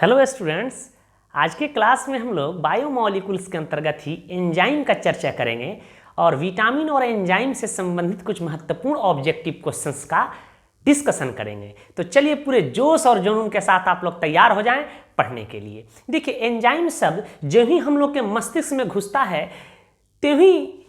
Hello students, आज के class में हम लोग बायोमॉलिक्यूल्स के अंतर्गत ही एंजाइम का चर्चा करेंगे और विटामिन और एंजाइम से संबंधित कुछ महत्वपूर्ण ऑब्जेक्टिव क्वेश्चंस का डिस्कशन करेंगे। तो चलिए पूरे जोश और जुनून के साथ आप लोग तैयार हो जाएं पढ़ने के लिए। देखिए, एंजाइम शब्द जो ही हम लोग के मस्तिष्क में घुसता है तभी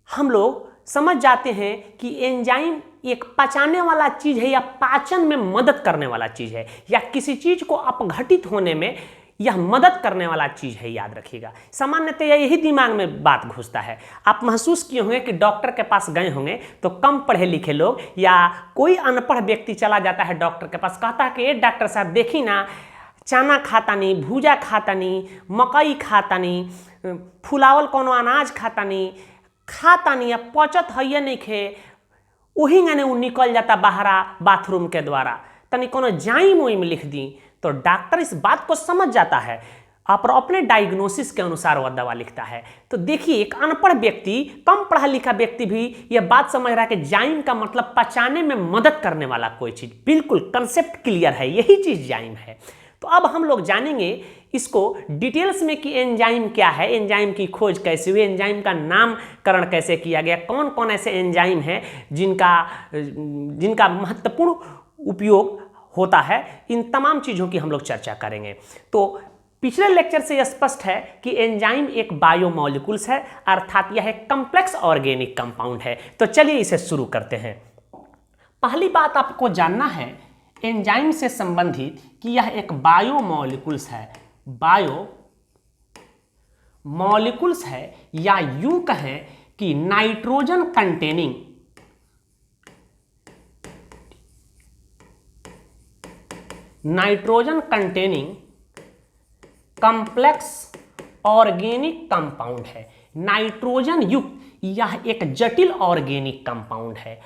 हम लोग समझ जाते हैं कि एंजाइम एक पचाने वाला चीज है या पाचन में मदद करने वाला चीज है या किसी चीज को अपघटित होने में यह मदद करने वाला चीज है। याद रखिएगा, सामान्यतः यही दिमाग में बात घुसता है। आप महसूस किए होंगे कि डॉक्टर के पास गए होंगे तो कम पढ़े लिखे लोग या कोई अनपढ़ व्यक्ति चला जाता है डॉक्टर के पास, कहता है कि ये डॉक्टर साहब देखी ना, चना खाता नहीं, भूजा खाता नहीं, मकई खाता नहीं, फुलावल कोनो अनाज खाता नहीं, पचत है नहीं खे, वही गाने वो निकल जाता बाहरा बाथरूम के द्वारा, तनी कोनो जाइम उइम लिख दी तो डॉक्टर इस बात को समझ जाता है और अपने डायग्नोसिस के अनुसार वह दवा लिखता है। तो देखिए, एक अनपढ़ व्यक्ति, कम पढ़ा लिखा व्यक्ति भी यह बात समझ रहा है कि जाइम का मतलब पचाने में मदद करने वाला कोई चीज। बिल्कुल कंसेप्ट क्लियर है, यही चीज जाइम है। तो अब हम लोग जानेंगे इसको डिटेल्स में कि एंजाइम क्या है, एंजाइम की खोज कैसे हुई, एंजाइम का नामकरण कैसे किया गया, कौन कौन ऐसे एंजाइम हैं जिनका महत्वपूर्ण उपयोग होता है। इन तमाम चीज़ों की हम लोग चर्चा करेंगे। तो पिछले लेक्चर से यह स्पष्ट है कि एंजाइम एक बायोमॉलिक्यूल्स है, अर्थात यह एक कॉम्प्लेक्स ऑर्गेनिक कंपाउंड है। तो चलिए इसे शुरू करते हैं। पहली बात आपको जानना है एंजाइम से संबंधित कि यह एक बायोमॉलिक्यूल्स है। बायोमॉलिक्यूल्स है या यूं कहें कि nitrogen containing complex organic compound है। नाइट्रोजन युक्त यह एक जटिल ऑर्गेनिक कंपाउंड है।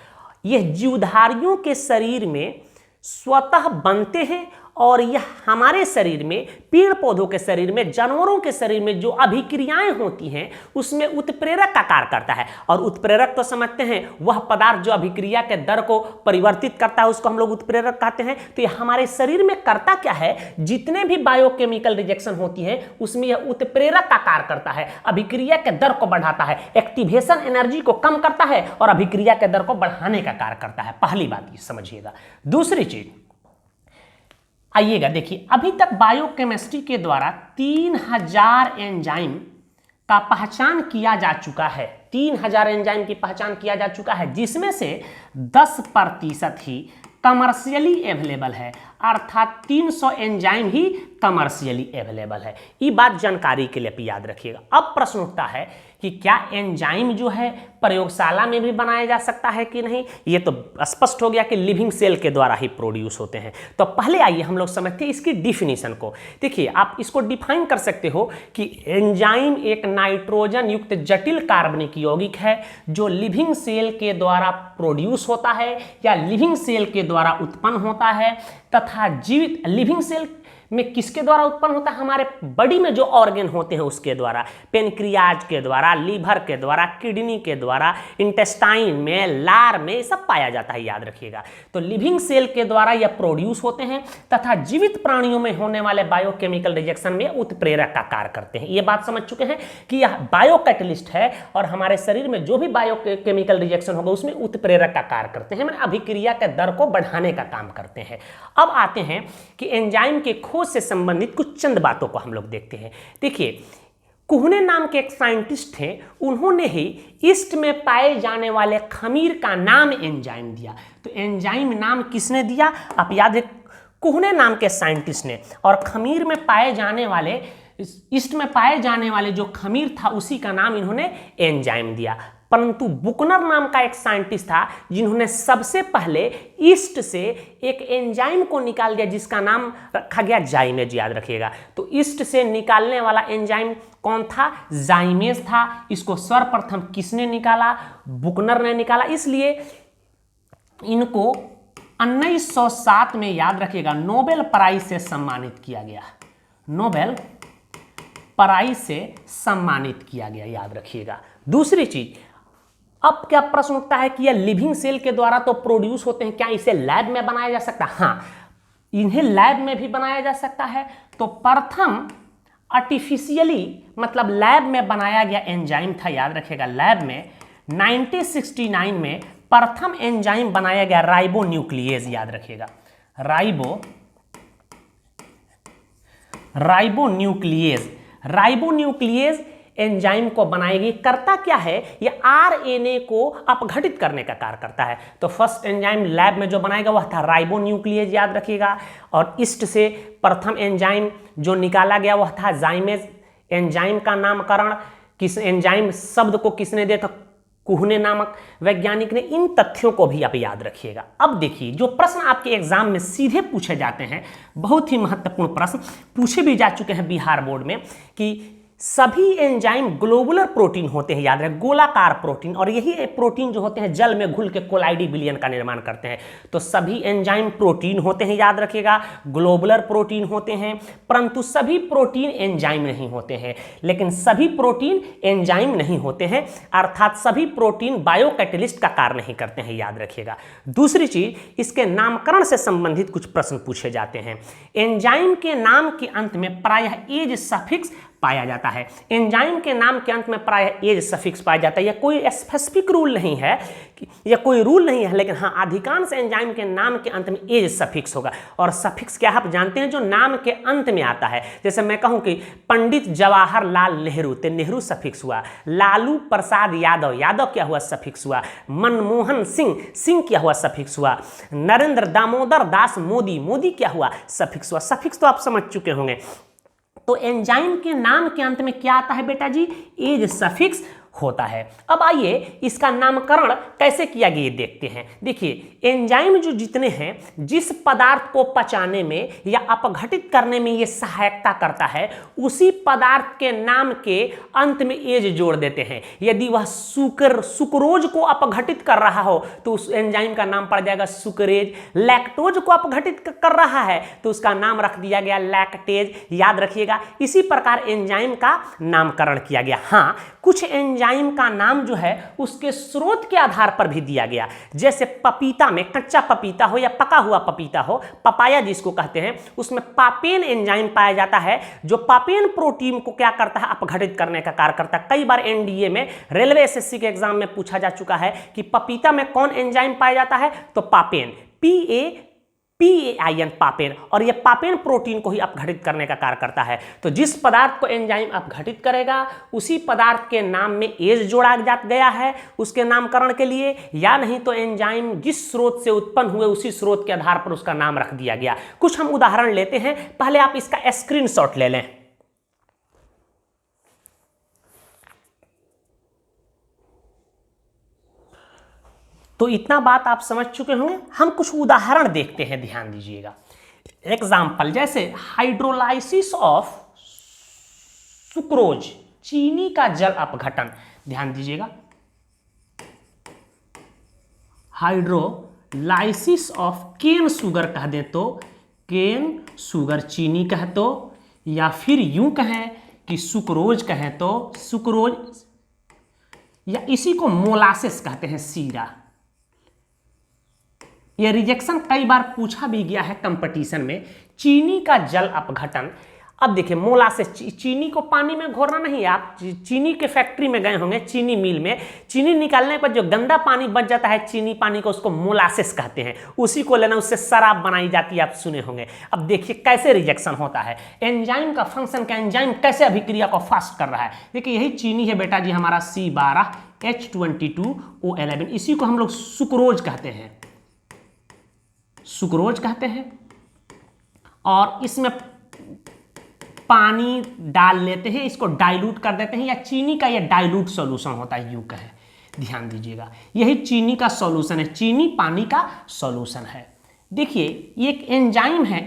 यह जीवधारियों के शरीर में स्वतः बनते हैं और यह हमारे शरीर में, पेड़ पौधों के शरीर में, जानवरों के शरीर में जो अभिक्रियाएं होती हैं उसमें उत्प्रेरक का कार्य करता है। और उत्प्रेरक तो समझते हैं, वह पदार्थ जो अभिक्रिया के दर को परिवर्तित करता है उसको हम लोग उत्प्रेरक कहते हैं। तो यह हमारे शरीर में करता क्या है, जितने भी बायोकेमिकल रिजेक्शन होती है उसमें यह उत्प्रेरक का कार्य करता है, अभिक्रिया के दर को बढ़ाता है, एक्टिवेशन एनर्जी को कम करता है और अभिक्रिया के दर को बढ़ाने का कार्य करता है। पहली बात ये समझिएगा। दूसरी चीज आइएगा, देखिए, अभी तक बायोकेमिस्ट्री के द्वारा 3000 एंजाइम का पहचान किया जा चुका है। 3000 एंजाइम की पहचान किया जा चुका है, जिसमें से 10% ही कमर्शियली अवेलेबल है, अर्थात 300 एंजाइम ही कमर्शियली अवेलेबल है। ये बात जानकारी के लिए याद रखिएगा। अब प्रश्न उठता है कि क्या एंजाइम जो है प्रयोगशाला में भी बनाया जा सकता है कि नहीं। ये तो स्पष्ट हो गया कि लिविंग सेल के द्वारा ही प्रोड्यूस होते हैं। तो पहले आइए हम लोग समझते हैं इसकी डिफिनीशन को। देखिए, आप इसको डिफाइन कर सकते हो कि एंजाइम एक नाइट्रोजन युक्त जटिल कार्बनिक यौगिक है जो लिविंग सेल के द्वारा प्रोड्यूस होता है या लिविंग सेल के द्वारा उत्पन्न होता है तथा जीवित लिविंग सेल में किसके द्वारा उत्पन्न होता है, हमारे बॉडी में जो ऑर्गन होते हैं उसके द्वारा, पेनक्रियाज के द्वारा, लीवर के द्वारा, किडनी के द्वारा, इंटेस्टाइन में, लार में, सब पाया जाता है। याद रखिएगा, तो लिविंग सेल के द्वारा यह प्रोड्यूस होते हैं तथा जीवित प्राणियों में होने वाले बायोकेमिकल रिजेक्शन में उत्प्रेरक का कार्य करते हैं। ये बात समझ चुके हैं कि यह बायोकैटलिस्ट है और हमारे शरीर में जो भी बायोकेमिकल रिजेक्शन होगा उसमें उत्प्रेरक का कार्य करते हैं, मतलब अभिक्रिया के दर को बढ़ाने का काम करते हैं। अब आते हैं कि एंजाइम के खोज से संबंधित कुछ चंद बातों को हम लोग देखते हैं। देखिए, कुहने नाम के एक साइंटिस्ट थे, उन्होंने ही ईस्ट में पाए जाने वाले खमीर का नाम एंजाइम दिया। तो एंजाइम नाम किसने दिया, आप याद है, कुहने नाम के साइंटिस्ट ने। और खमीर में पाए जाने वाले, ईस्ट में पाए जाने वाले जो खमीर था उसी का नाम इन्होंने एंजाइम दिया। परंतु बुकनर नाम का एक साइंटिस्ट था जिन्होंने सबसे पहले ईस्ट से एक एंजाइम को निकाल दिया जिसका नाम रखा गया जाइमेज। याद रखिएगा, तो ईस्ट से निकालने वाला एंजाइम कौन था, जाइमेज था। इसको सर्वप्रथम किसने निकाला, बुकनर ने निकाला। इसलिए इनको 1907 में, याद रखिएगा, नोबेल प्राइज से सम्मानित किया गया। नोबेल प्राइज से सम्मानित किया गया, याद रखिएगा। दूसरी चीज, अब क्या प्रश्न उठता है कि यह लिविंग सेल के द्वारा तो प्रोड्यूस होते हैं, क्या इसे लैब में बनाया जा सकता है। हाँ, इन्हें लैब में भी बनाया जा सकता है। तो प्रथम आर्टिफिशियली मतलब लैब में बनाया गया एंजाइम था, याद रखिएगा, लैब में 1969 में प्रथम एंजाइम बनाया गया राइबोन्यूक्लियेज, याद रखिएगा, राइबोन्यूक्लियेज एंजाइम को बनाएगी। करता क्या है, ये आरएनए को अपघटित करने का कार्य करता है। तो फर्स्ट एंजाइम लैब में जो बनाएगा वह था राइबोन्यूक्लियेज, याद रखिएगा। और ईस्ट से प्रथम एंजाइम जो निकाला गया वह था जाइमेज। एंजाइम का नामकरण किस, एंजाइम शब्द को किसने दिया था, कुहने नामक वैज्ञानिक ने। इन तथ्यों को भी आप याद रखिएगा। अब देखिए जो प्रश्न आपके एग्जाम में सीधे पूछे जाते हैं, बहुत ही महत्वपूर्ण प्रश्न पूछे भी जा चुके हैं बिहार बोर्ड में, कि सभी एंजाइम ग्लोबुलर प्रोटीन होते हैं, याद रखें, गोलाकार प्रोटीन, और यही प्रोटीन जो होते हैं जल में घुल के कोलाइडी विलयन का निर्माण करते हैं। तो सभी एंजाइम प्रोटीन होते हैं, याद रखिएगा, ग्लोबुलर प्रोटीन होते हैं, परंतु सभी प्रोटीन एंजाइम नहीं होते हैं। लेकिन सभी प्रोटीन एंजाइम नहीं होते हैं, अर्थात सभी प्रोटीन बायोकैटलिस्ट का कार्य नहीं करते हैं, याद रखिएगा। दूसरी चीज, इसके नामकरण से संबंधित कुछ प्रश्न पूछे जाते हैं। एंजाइम के नाम के अंत में प्रायः एज सफिक्स पाया जाता है। एंजाइम के नाम के अंत में प्रायः एज सफिक्स पाया जाता है। यह कोई स्पेसिफिक रूल नहीं है, यह कोई रूल नहीं है, लेकिन हाँ अधिकांश एंजाइम के नाम के अंत में एज सफिक्स होगा। और सफिक्स क्या आप जानते हैं, जो नाम के अंत में आता है। जैसे मैं कहूं कि पंडित जवाहरलाल नेहरू, तो नेहरू सफिक्स हुआ। लालू प्रसाद यादव, यादव क्या हुआ, सफिक्स हुआ। मनमोहन सिंह, सिंह क्या हुआ, सफिक्स हुआ। नरेंद्र दामोदर दास मोदी, मोदी क्या हुआ, सफिक्स हुआ। सफिक्स तो आप समझ चुके होंगे। तो एंजाइम के नाम के अंत में क्या आता है बेटा जी, एज सफिक्स होता है। अब आइए इसका नामकरण कैसे किया गया ये देखते हैं। देखिए एंजाइम जो जितने हैं, जिस पदार्थ को पचाने में या अपघटित करने में ये सहायता करता है, उसी पदार्थ के नाम के अंत में एज जोड़ देते हैं। यदि वह सुक्रोज को अपघटित कर रहा हो तो उस एंजाइम का नाम पड़ जाएगा सुक्रेज। लैक्टोज को अपघटित कर रहा है तो उसका नाम रख दिया गया लैक्टेज, याद रखिएगा। इसी प्रकार एंजाइम का नामकरण किया गया। हाँ, कुछ एंजाइम का नाम जो है उसके स्रोत के आधार पर भी दिया गया। जैसे पपीता में, कच्चा पपीता हो या पका हुआ पपीता हो, पपाया जिसको कहते हैं, उसमें पापेन एंजाइम पाया जाता है, जो पापेन प्रोटीन को क्या करता है, अपघटित करने का कार्य करता है। कई बार एनडीए में, रेलवे एसएससी के एग्जाम में पूछा जा चुका है कि पपीता में कौन एंजाइम पाया जाता है, तो पापेन, PAIN, पापेन। और यह पापेन प्रोटीन को ही अपघटित करने का कार्य करता है। तो जिस पदार्थ को एंजाइम अपघटित करेगा उसी पदार्थ के नाम में एज जोड़ा गया है उसके नामकरण के लिए, या नहीं तो एंजाइम जिस स्रोत से उत्पन्न हुए उसी स्रोत के आधार पर उसका नाम रख दिया गया। कुछ हम उदाहरण लेते हैं, पहले आप इसका स्क्रीनशॉट ले लें। तो इतना बात आप समझ चुके होंगे। हम कुछ उदाहरण देखते हैं, ध्यान दीजिएगा। एग्जाम्पल, जैसे हाइड्रोलाइसिस ऑफ सुक्रोज, चीनी का जल अपघटन, ध्यान दीजिएगा। हाइड्रोलाइसिस ऑफ केन शुगर कह दे तो केन शुगर चीनी कह दो, या फिर यूं कहें कि सुक्रोज कहें तो सुक्रोज, या इसी को मोलासेस कहते हैं, सीरा। यह रिजेक्शन कई बार पूछा भी गया है कंपटीशन में। चीनी का जल अपघटन, अब देखिए मोलासेस, चीनी को पानी में घोरना नहीं है। आप चीनी के फैक्ट्री में गए होंगे, चीनी मिल में, चीनी निकालने पर जो गंदा पानी बच जाता है चीनी पानी को, उसको मोलासेस कहते हैं। उसी को लेना, उससे शराब बनाई जाती है, आप सुने होंगे। अब देखिए कैसे रिजेक्शन होता है, एंजाइम का फंक्शन, का एंजाइम कैसे अभिक्रिया को फास्ट कर रहा है। देखिए यही चीनी है बेटा जी हमारा C12H22O11, इसी को हम लोग सुक्रोज कहते हैं, सुक्रोज कहते हैं। और इसमें पानी डाल लेते हैं, इसको डाइल्यूट कर देते हैं, या चीनी का यह डाइल्यूट सॉल्यूशन होता है, यूं कहे, ध्यान दीजिएगा। यही चीनी का सॉल्यूशन है, चीनी पानी का सॉल्यूशन है। देखिए एक एंजाइम है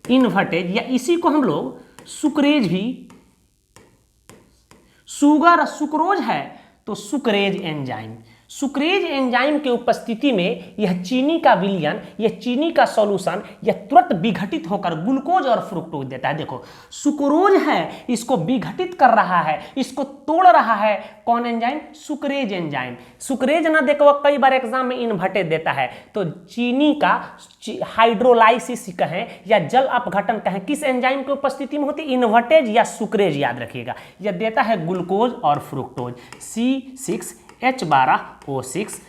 इन्वर्टेज, या इसी को हम लोग सुक्रेज भी, सुक्रोज है तो सुक्रेज एंजाइम, सुक्रेज एंजाइम के उपस्थिति में यह चीनी का विलयन, यह चीनी का सॉल्यूशन यह तुरंत विघटित होकर ग्लूकोज और फ्रुक्टोज देता है। देखो सुक्रोज है, इसको विघटित कर रहा है, इसको तोड़ रहा है कौन एंजाइम? Sucrase enzyme. सुक्रेज ना देखो कई बार एग्जाम में इन्वर्टेड देता है, तो चीनी का हाइड्रोलाइसिस कहें या जल अपघटन कहें, किस एंजाइम की उपस्थिति में होती है? इन्वर्टेज या सुक्रेज, याद रखिएगा। यह देता है ग्लूकोज और फ्रुक्टोज। C6H12O6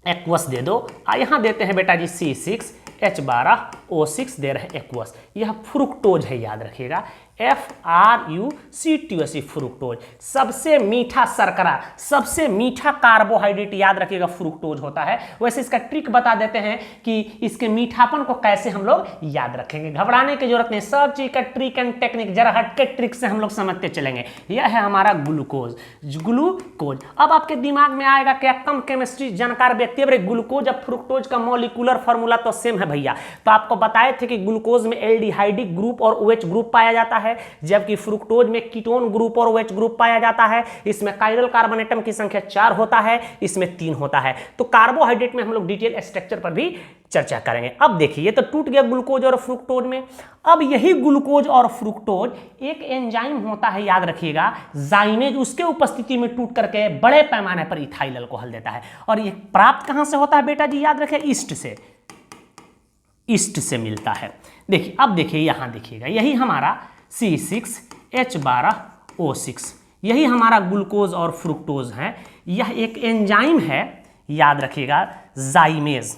एक्वस दे दो, यहां देते हैं बेटा जी C6H12O6 दे रहे हैं एक्वस, यह फ्रुक्टोज है, याद रखिएगा। FRUCTOS फ्रुक्टोज, सबसे मीठा शर्करा, सबसे मीठा कार्बोहाइड्रेट, याद रखिएगा फ्रुक्टोज होता है। वैसे इसका ट्रिक बता देते हैं कि इसके मीठापन को कैसे हम लोग याद रखेंगे, घबराने की जरूरत नहीं, सब चीज का ट्रिक एंड टेक्निक जरा हटके ट्रिक से हम लोग समझते चलेंगे। यह है हमारा ग्लूकोज। ग्लूकोज अब आपके दिमाग में आएगा क्या, कम केमिस्ट्री जानकार व्यक्ति, अरे ग्लूकोज और फ्रुक्टोज का मॉलिक्यूलर फॉर्मूला तो सेम है भैया। तो आपको बताए थे कि ग्लूकोज में एल्डिहाइडिक ग्रुप और OH ग्रुप पाया जाता है, जबकि फ्रुक्टोज में कीटोन ग्रुप और OH ग्रुप पाया जाता है। इसमें कायरल कार्बन एटम की संख्या 4 होता है, इसमें 3 होता है। तो कार्बोहाइड्रेट में हम लोग डिटेल स्ट्रक्चर पर भी चर्चा करेंगे। अब देखिए ये तो टूट गया ग्लूकोज और फ्रुक्टोज में। अब यही ग्लूकोज और फ्रुक्टोज एक एंजाइम होता है, याद रखिएगा जाइमेज, उसके उपस्थिति में टूट करके बड़े पैमाने पर इथाइल अल्कोहल देता है। और ये प्राप्त कहां से होता है बेटा जी? याद रखिए ईस्ट से, ईस्ट से मिलता है। देखिए अब देखिए यहां देखिएगा, यही हमारा C6H12O6, यही हमारा ग्लूकोज और फ्रुक्टोज है। यह एक एंजाइम है, याद रखिएगा जाइमेज।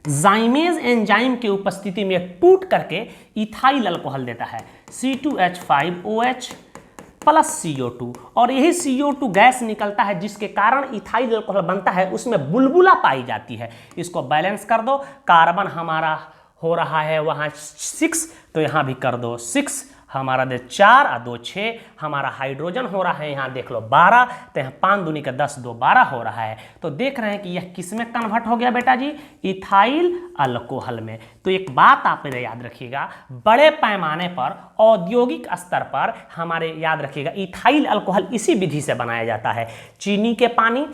जाइमेज एंजाइम की उपस्थिति में टूट करके इथाइल अल्कोहल देता है, C2H5OH प्लस CO2, और यही CO2 गैस निकलता है जिसके कारण इथाइल अल्कोहल बनता है, उसमें बुलबुला पाई जाती है। इसको बैलेंस कर दो, कार्बन हमारा हो रहा है वहां 6, तो यहां भी कर दो 6, हमारा दे 4 और 2 6, हमारा हाइड्रोजन हो रहा है यहाँ देख लो 12, तो यहाँ 5 दूनी का 10 2 12 हो रहा है। तो देख रहे हैं कि यह किस में कन्वर्ट हो गया बेटा जी? इथाइल अल्कोहल में। तो एक बात आप याद रखिएगा, बड़े पैमाने पर औद्योगिक स्तर पर हमारे याद रखिएगा इथाइल अल्कोहल इसी विधि से बनाया जाता है। चीनी के पानी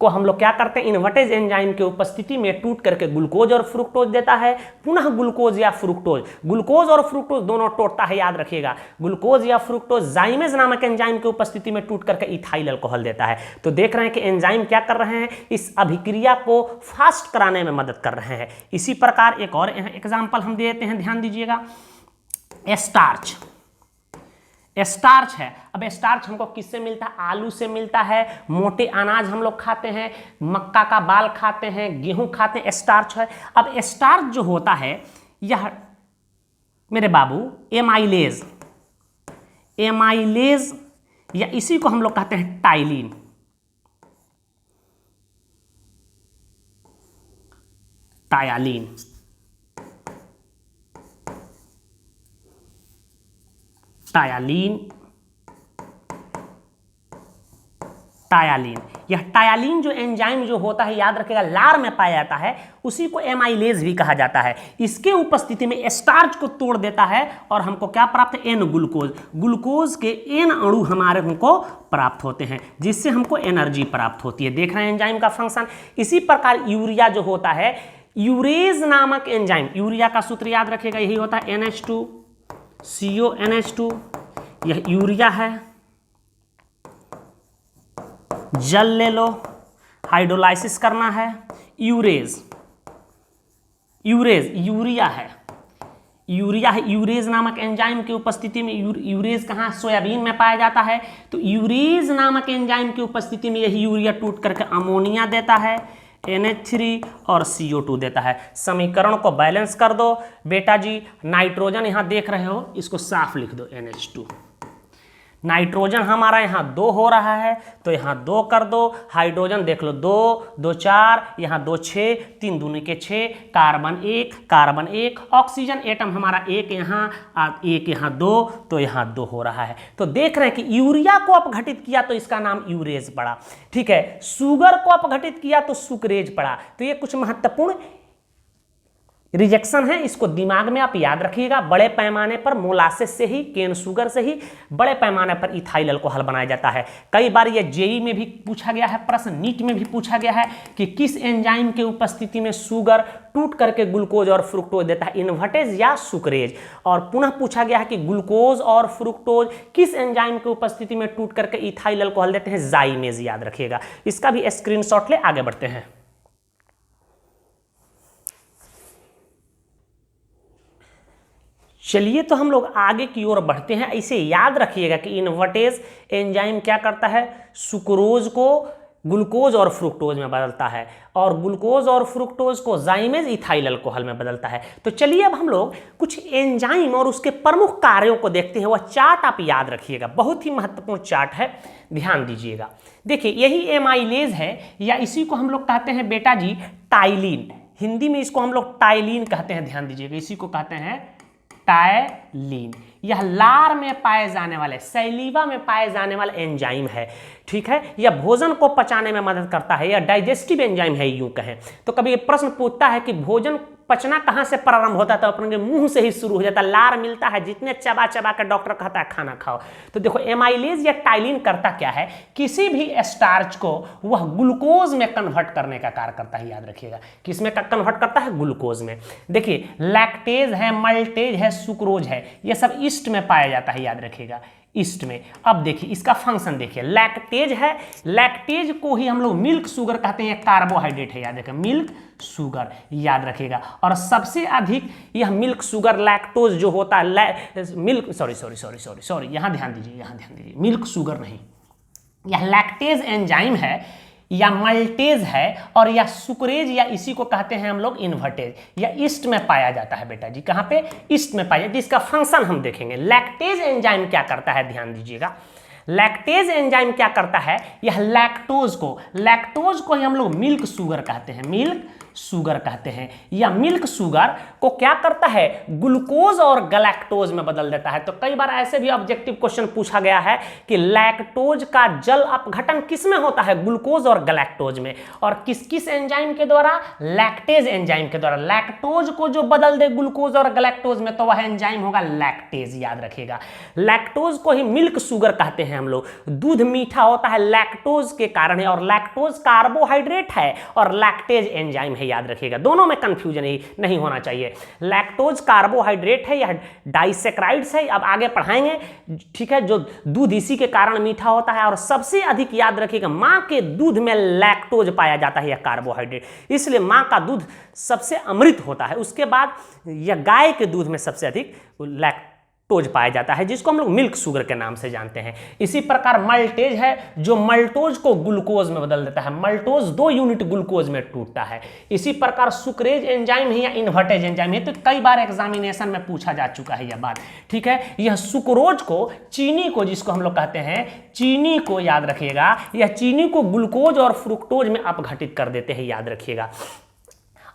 को हम लोग क्या करते हैं, इन्वर्टेज एंजाइम के उपस्थिति में टूट करके ग्लूकोज और फ्रुक्टोज देता है, पुनः ग्लूकोज या फ्रुक्टोज, ग्लूकोज और फ्रुक्टोज दोनों तोड़ता है, याद रखिएगा ग्लूकोज या फ्रुक्टोज जाइमेज नामक एंजाइम के उपस्थिति में टूट करके इथाइल अल्कोहल देता है। तो देख रहे हैं कि एंजाइम क्या कर रहे हैं, इस अभिक्रिया को फास्ट कराने में मदद कर रहे हैं। इसी प्रकार एक और एग्जाम्पल हम देते हैं, ध्यान दीजिएगा, स्टार्च। स्टार्च है, अब स्टार्च हमको किससे मिलता है? आलू से मिलता है, मोटे अनाज हम लोग खाते हैं, मक्का का बाल खाते हैं, गेहूं खाते हैं, स्टार्च है। अब स्टार्च जो होता है यह मेरे बाबू एमाइलेज, एमाइलेज या इसी को हम लोग कहते हैं टाइलिन, टायालीन, टायालीन, टायालीन। यह टायालीन जो एंजाइम जो होता है, याद रखिएगा लार में पाया जाता है, उसी को एमाइलेज भी कहा जाता है। इसके उपस्थिति में स्टार्च को तोड़ देता है और हमको क्या प्राप्त है? N glucose. ग्लूकोज के एन अणु हमारे हमको प्राप्त होते हैं, जिससे हमको एनर्जी प्राप्त होती है। देख रहे हैं एंजाइम का फंक्शन। इसी प्रकार यूरिया जो होता है, यूरेज नामक एंजाइम, यूरिया का सूत्र याद रखिएगा यही होता है NH2CONH2, यह यूरिया है। जल ले लो, हाइड्रोलाइसिस करना है, यूरेज, यूरेज यूरिया है, यूरिया है। यूरेज नामक एंजाइम की उपस्थिति में, यूरेज कहाँ? सोयाबीन में पाया जाता है। तो यूरेज नामक एंजाइम की उपस्थिति में यही यूरिया टूट करके अमोनिया देता है, NH3 और CO2 देता है। समीकरण को बैलेंस कर दो बेटा जी। नाइट्रोजन यहाँ देख रहे हो, इसको साफ लिख दो NH2। नाइट्रोजन हमारा यहाँ 2 हो रहा है, तो यहाँ 2 कर दो। हाइड्रोजन देख लो 2 2 4, यहाँ 2 6, 3 दूनी के 6, कार्बन 1 कार्बन 1, ऑक्सीजन एटम हमारा 1 यहाँ 1 यहाँ 2, तो यहाँ 2 हो रहा है। तो देख रहे हैं कि यूरिया को अपघटित किया तो इसका नाम यूरेज पड़ा, ठीक है। शुगर को अपघटित किया तो सुक्रेज पड़ा। तो ये कुछ महत्वपूर्ण रिजेक्शन है, इसको दिमाग में आप याद रखिएगा। बड़े पैमाने पर मोलासेस से ही, केन शुगर से ही बड़े पैमाने पर इथाइल अल्कोहल बनाया जाता है। कई बार ये जेई में भी पूछा गया है प्रश्न, नीट में भी पूछा गया है कि किस एंजाइम के उपस्थिति में शुगर टूट करके ग्लूकोज और फ्रुक्टोज देता है, इन्वर्टेज या सुक्रेज। और पुनः पूछा गया है कि ग्लूकोज और फ्रुक्टोज किस एंजाइम के उपस्थिति में टूट करके इथाइल अल्कोहल देते हैं, जाइमेज, याद रखिएगा। इसका भी स्क्रीनशॉट ले, आगे बढ़ते हैं। चलिए तो हम लोग आगे की ओर बढ़ते हैं। इसे याद रखिएगा कि इन्वर्टेज एंजाइम क्या करता है, सुक्रोज को ग्लूकोज और फ्रुक्टोज में बदलता है और ग्लूकोज और फ्रुक्टोज को जाइमेज इथाइल अल्कोहल में बदलता है। तो चलिए अब हम लोग कुछ एंजाइम और उसके प्रमुख कार्यों को देखते हैं। वह चार्ट आप याद रखिएगा, बहुत ही महत्वपूर्ण चार्ट है, ध्यान दीजिएगा। देखिए यही एमाइलेज है, या इसी को हम लोग कहते हैं बेटा जी टाइलिन। हिंदी में इसको हम लोग टाइलिन कहते हैं, ध्यान दीजिएगा। इसी को कहते हैं टाइलिन। यह लार में पाए जाने वाले, सैलिवा में पाए जाने वाला एंजाइम है, ठीक है। यह भोजन को पचाने में मदद करता है, यह डाइजेस्टिव एंजाइम है यूं कहें तो। कभी ये प्रश्न पूछता है कि भोजन पचना कहाँ से प्रारंभ होता है, तो अपने मुंह से ही शुरू हो जाता है, लार मिलता है, जितने चबा चबा कर डॉक्टर कहता है खाना खाओ। तो देखो एमाइलेज या टाइलिन करता क्या है, किसी भी स्टार्च को वह ग्लूकोज में कन्वर्ट करने का कार्य करता है, याद रखिएगा। किसमें कन्वर्ट करता है, ग्लूकोज में। देखिए लैक्टेज है, मल्टेज है, सुक्रोज है, यह सब ईस्ट में पाया जाता है, याद रखिएगा, ईस्ट में। अब देखिए इसका फंक्शन देखिए, लैक्टेज है, लैक्टेज को ही हम लोग मिल्क शुगर कहते हैं, कार्बोहाइड्रेट है, याद रखिएगा, मिल्क शुगर, याद रखिएगा। और सबसे अधिक यह मिल्क शुगर लैक्टोज जो होता है, मिल्क सॉरी यहाँ ध्यान दीजिए, मिल्क शुगर नहीं, यह लैक्टेज एंजाइम है या मल्टेज है, और या सुक्रेज, या इसी को कहते हैं हम लोग इन्वर्टेज, या ईस्ट में पाया जाता है बेटा जी। कहाँ पे, ईस्ट में पाया जाता है। इसका फंक्शन हम देखेंगे। लैक्टेज एंजाइम क्या करता है, ध्यान दीजिएगा। लैक्टेज एंजाइम क्या करता है, यह लैक्टोज को ही हम लोग मिल्क शुगर कहते हैं, मिल्क शुगर कहते हैं। या मिल्क शुगर को क्या करता है, ग्लूकोज और गलैक्टोज में बदल देता है। तो कई बार ऐसे भी ऑब्जेक्टिव क्वेश्चन पूछा गया है कि लैक्टोज का जल अपघटन किस में होता है, ग्लूकोज और गलैक्टोज में। और किस किस एंजाइम के द्वारा, लैक्टेज एंजाइम के द्वारा। लैक्टोज को जो बदल दे ग्लूकोज और गलैक्टोज में, तो वह एंजाइम होगा लैक्टेज, याद रखिएगा। लैक्टोज को ही मिल्क शुगर कहते हैं हम लोग। दूध मीठा होता है लैक्टोज के कारण है, और लैक्टोज कार्बोहाइड्रेट है और लैक्टेज एंजाइम है, याद रखिएगा। दोनों में कंफ्यूजन नहीं होना चाहिए। लैक्टोज कार्बोहाइड्रेट है या डाइसेक्राइड्स है, अब आगे पढ़ाएंगे, ठीक है। जो दूध इसी के कारण मीठा होता है, और सबसे अधिक याद रखिएगा मां के दूध में लैक्टोज पाया जाता है या कार्बोहाइड्रेट, इसलिए मां का दूध सबसे अमृत होता है। उसके बाद या गाय के दूध में सबसे अधिक लैक्टोज पाया जाता है, जिसको हम लोग मिल्क शुगर के नाम से जानते हैं। इसी प्रकार मल्टेज है, जो मल्टोज को ग्लूकोज में बदल देता है, मल्टोज 2 यूनिट ग्लूकोज में टूटता है। इसी प्रकार सुक्रेज एंजाइम है या इन्वर्टेज एंजाइम है, तो कई बार एग्जामिनेशन में पूछा जा चुका है यह बात, ठीक है। यह सुक्रोज को, चीनी को, जिसको हम लोग कहते हैं चीनी को, याद रखिएगा, यह चीनी को ग्लूकोज और फ्रुक्टोज में अपघटित कर देते हैं, याद रखिएगा।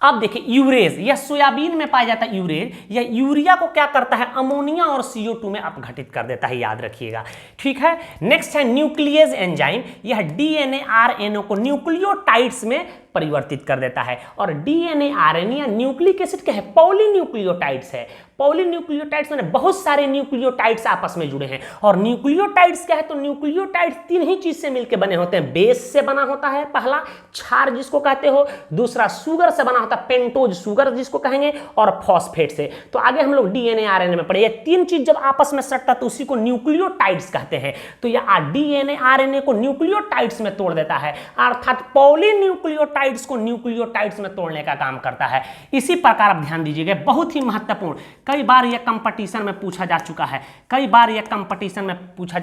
अब देखिए यूरेज, यह सोयाबीन में पाया जाता है यूरेज, यह यूरिया को क्या करता है, अमोनिया और CO2 में अपघटित कर देता है, याद रखिएगा, ठीक है। नेक्स्ट है न्यूक्लियस एंजाइम, यह DNA RNA को न्यूक्लियोटाइड्स में परिवर्तित कर देता है। और DNA RNA या न्यूक्लिक एसिड क्या है, पॉलीन्यूक्लियोटाइड्स है। पॉलीन्यूक्लियोटाइड्स माने बहुत सारे न्यूक्लियोटाइड्स आपस में जुड़े हैं। और न्यूक्लियोटाइड्स क्या है, तो न्यूक्लियोटाइड्स 3 ही चीज से मिलकर बने होते हैं। बेस से बना होता है पहला, क्षार जिसको कहते हो, दूसरा शुगर से बना होता है, पेंटोज शुगर जिसको कहेंगे, और फॉस्फेट से। तो आगे हम लोग DNA RNA में पढ़े, ये 3 चीज जब आपस में सटता तो उसी को न्यूक्लियोटाइड्स कहते हैं। तो यह DNA RNA को न्यूक्लियोटाइड्स में तोड़ देता है, अर्थात पॉलीन्यूक्लियोटाइड्स को न्यूक्लियोटाइड्स में तोड़ने का काम करता है। इसी प्रकार आप ध्यान दीजिएगा, बहुत ही महत्वपूर्ण, कई बार यह कंपटीशन में पूछा जा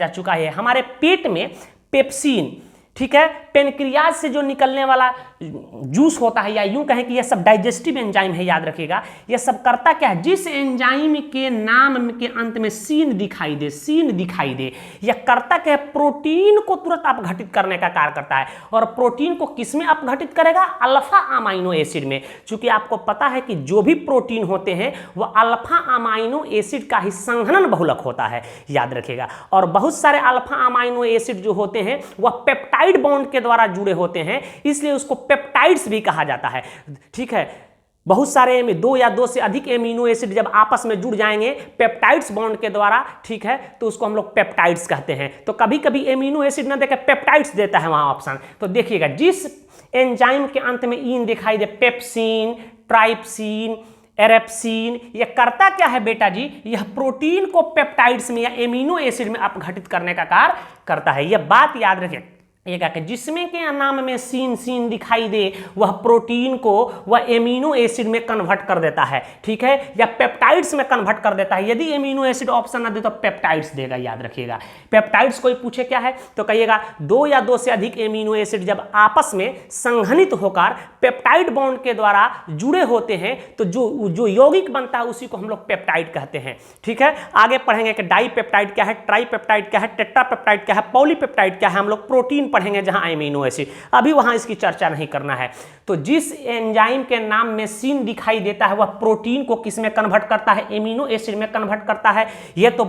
चुका है, हमारे पेट में पेप्सिन, ठीक है, पेनक्रियाज से जो निकलने वाला जूस होता है, या यूं कहें कि यह सब डाइजेस्टिव एंजाइम है, याद रखिएगा। यह सब करता क्या है, जिस एंजाइम के नाम के अंत में सीन दिखाई दे, यह करता क्या है, प्रोटीन को तुरंत अपघटित करने का कार्य करता है। और प्रोटीन को किस में अपघटित करेगा, अल्फा अमाइनो एसिड में। चूंकि आपको पता है कि जो भी प्रोटीन होते हैं वह अल्फा अमाइनो एसिड का ही संघनन बहुलक होता है, याद रखिएगा। और बहुत सारे अल्फा अमाइनो एसिड जो होते हैं वह पेप्टाइड बॉन्ड के द्वारा जुड़े होते हैं, इसलिए उसको पेप्टाइड्स भी कहा जाता है, ठीक है। बहुत सारे दो या दो से अधिक एमिनो एसिड जब आपस में जुड़ जाएंगे पेप्टाइड्स बॉन्ड के द्वारा, ठीक है, तो उसको हम लोग पेप्टाइड्स कहते हैं। तो कभी कभी एमिनो एसिड ना देकर पेप्टाइड्स देता है वहां ऑप्शन। तो देखिएगा जिस एंजाइम के अंत में ईन दिखाई दे, पेप्सिन, ट्राइप्सिन, एरेप्सिन, यह करता क्या है बेटा जी, यह प्रोटीन को पेप्टाइड्स में या एमिनो एसिड में अपघटित करने का कार्य करता है। यह बात याद रखिए कि जिसमें के नाम में सीन दिखाई दे वह प्रोटीन को वह एमिनो एसिड में कन्वर्ट कर देता है, ठीक है, या पेप्टाइड्स में कन्वर्ट कर देता है। यदि एमिनो एसिड ऑप्शन ना दे तो पेप्टाइड्स देगा, याद रखिएगा। पेप्टाइड्स कोई पूछे क्या है तो कहिएगा दो या दो से अधिक एमिनो एसिड जब आपस में संघनित होकर पेप्टाइड बॉन्ड के द्वारा जुड़े होते हैं तो जो यौगिक बनता है उसी को हम लोग पेप्टाइड कहते हैं, ठीक है। आगे पढ़ेंगे कि डाइपेप्टाइड क्या है, ट्राइपेप्टाइड क्या है, टेट्रापेप्टाइड क्या है, पॉलीपेप्टाइड क्या है, हम लोग प्रोटीन पढ़ेंगे जहां एमिनो एसिड, अभी वहां इसकी चर्चा नहीं करना है। तो जिस एंजाइम के नाम में सीन दिखाई देता है वह प्रोटीन को किस में कन्वर्ट करता है, एमिनो एसिड में कन्वर्ट करता है। यह तो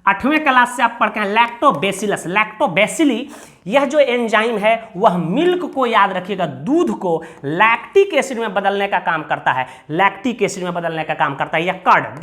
8वें क्लास से आप पढ़ते हैं, लैक्टोबैसिलस, लैक्टोबैसिली। यह जो एंजाइम है वह मिल्क को, याद रखिएगा, दूध को लैक्टिक एसिड में बदलने का काम करता है, लैक्टिक एसिड में बदलने का काम करता है, या कर्ड,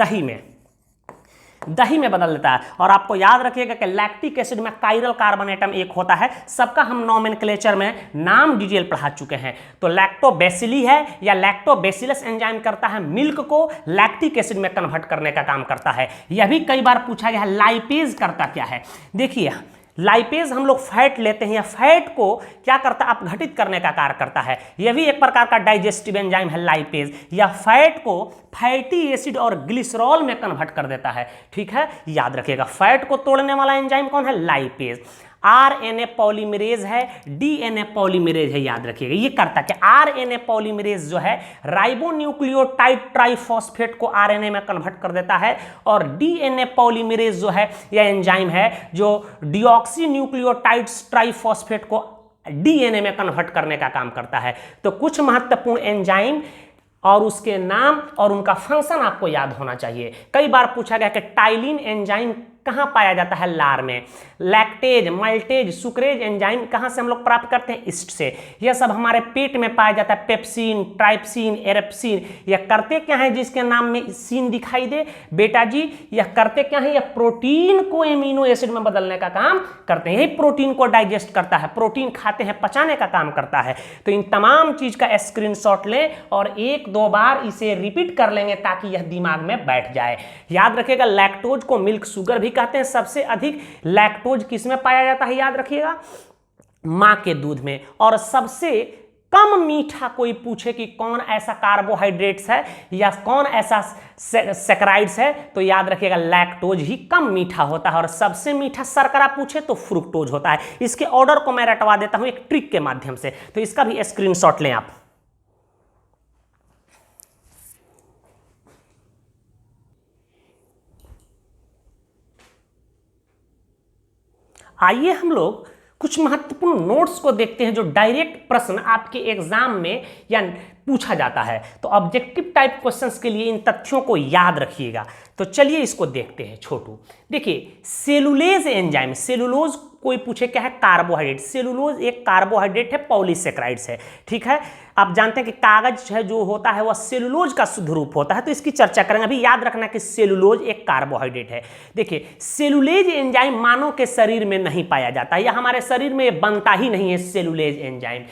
दही में बदल देता है। और आपको याद रखिएगा कि लैक्टिक एसिड में कायरल कार्बन एटम एक होता है, सबका हम नोमेनक्लेचर में नाम डिटेल पढ़ा चुके हैं। तो लैक्टोबैसिली है या लैक्टोबैसिलस एंजाइम करता है मिल्क को लैक्टिक एसिड में कन्वर्ट करने का काम करता है। यह भी कई बार पूछा गया है लाइपेज करता क्या है। देखिए लाइपेज हम लोग फैट लेते हैं, या फैट को क्या करता है, अपघटित करने का कार्य करता है। यह भी एक प्रकार का डाइजेस्टिव एंजाइम है लाइपेज, या फैट को फैटी एसिड और ग्लिसरॉल में कन्वर्ट कर देता है, ठीक है, याद रखिएगा। फैट को तोड़ने वाला एंजाइम कौन है, लाइपेज। आरएनए पॉलीमरेज है, डीएनए पॉलीमरेज है, याद रखिएगा। ये करता कि आरएनए पॉलीमरेज जो है राइबोन्यूक्लियोटाइड ट्राइफॉस्फेट को आरएनए में कन्वर्ट कर देता है, और डीएनए पॉलीमरेज जो है यह एंजाइम है जो डीऑक्सी न्यूक्लियोटाइड ट्राइफॉस्फेट को डीएनए में कन्वर्ट करने का काम करता है। तो कुछ महत्वपूर्ण एंजाइम और उसके नाम और उनका फंक्शन आपको याद होना चाहिए। कई बार पूछा गया कि टाइलिन एंजाइम कहाँ पाया जाता है, लार में। लैक्टेज, मल्टेज, सुक्रेज एंजाइम कहाँ से हम लोग प्राप्त करते हैं, ईस्ट से। यह सब हमारे पेट में पाया जाता है, पेप्सिन, ट्राइप्सिन, एरेप्सिन। यह करते क्या है जिसके नाम में सीन दिखाई दे, बेटा जी यह करते क्या है, यह प्रोटीन को एमिनो एसिड में बदलने का काम करते हैं। यही प्रोटीन को डाइजेस्ट करता है, प्रोटीन खाते हैं, पचाने का काम करता है। तो इन तमाम चीज का स्क्रीनशॉट लें और एक दो बार इसे रिपीट कर लेंगे ताकि यह दिमाग में बैठ जाए। याद रखिएगा लैक्टोज को मिल्क शुगर भी कहते हैं। सबसे अधिक लैक्टोज किसमें पाया जाता है, याद रखिएगा, मां के दूध में। और सबसे कम मीठा कोई पूछे कि कौन ऐसा कार्बोहाइड्रेट्स है या कौन ऐसा सैकराइड्स है, तो याद रखिएगा लैक्टोज ही कम मीठा होता है। और सबसे मीठा शर्करा पूछे तो फ्रुक्टोज होता है। इसके ऑर्डर को मैं रटवा देता हूं एक ट्रिक के माध्यम से, तो इसका भी स्क्रीनशॉट लें आप। आइए हम लोग कुछ महत्वपूर्ण नोट्स को देखते हैं जो डायरेक्ट प्रश्न आपके एग्जाम में या पूछा जाता है। तो ऑब्जेक्टिव टाइप क्वेश्चंस के लिए इन तथ्यों को याद रखिएगा। तो चलिए इसको देखते हैं। छोटू देखिए, सेलुलेज एंजाइम, सेलुलोज कोई पूछे क्या है, कार्बोहाइड्रेट। सेलुलोज एक कार्बोहाइड्रेट है, पॉलीसेक्राइड्स है, ठीक है। आप जानते हैं कि कागज है जो होता है वह सेलुलोज का शुद्ध रूप होता है, तो इसकी चर्चा करेंगे। अभी याद रखना कि सेलुलोज एक कार्बोहाइड्रेट है। देखिए सेलुलेज एंजाइम मानव के शरीर में नहीं पाया जाता, या हमारे शरीर में बनता ही नहीं है सेलुलेज एंजाइम,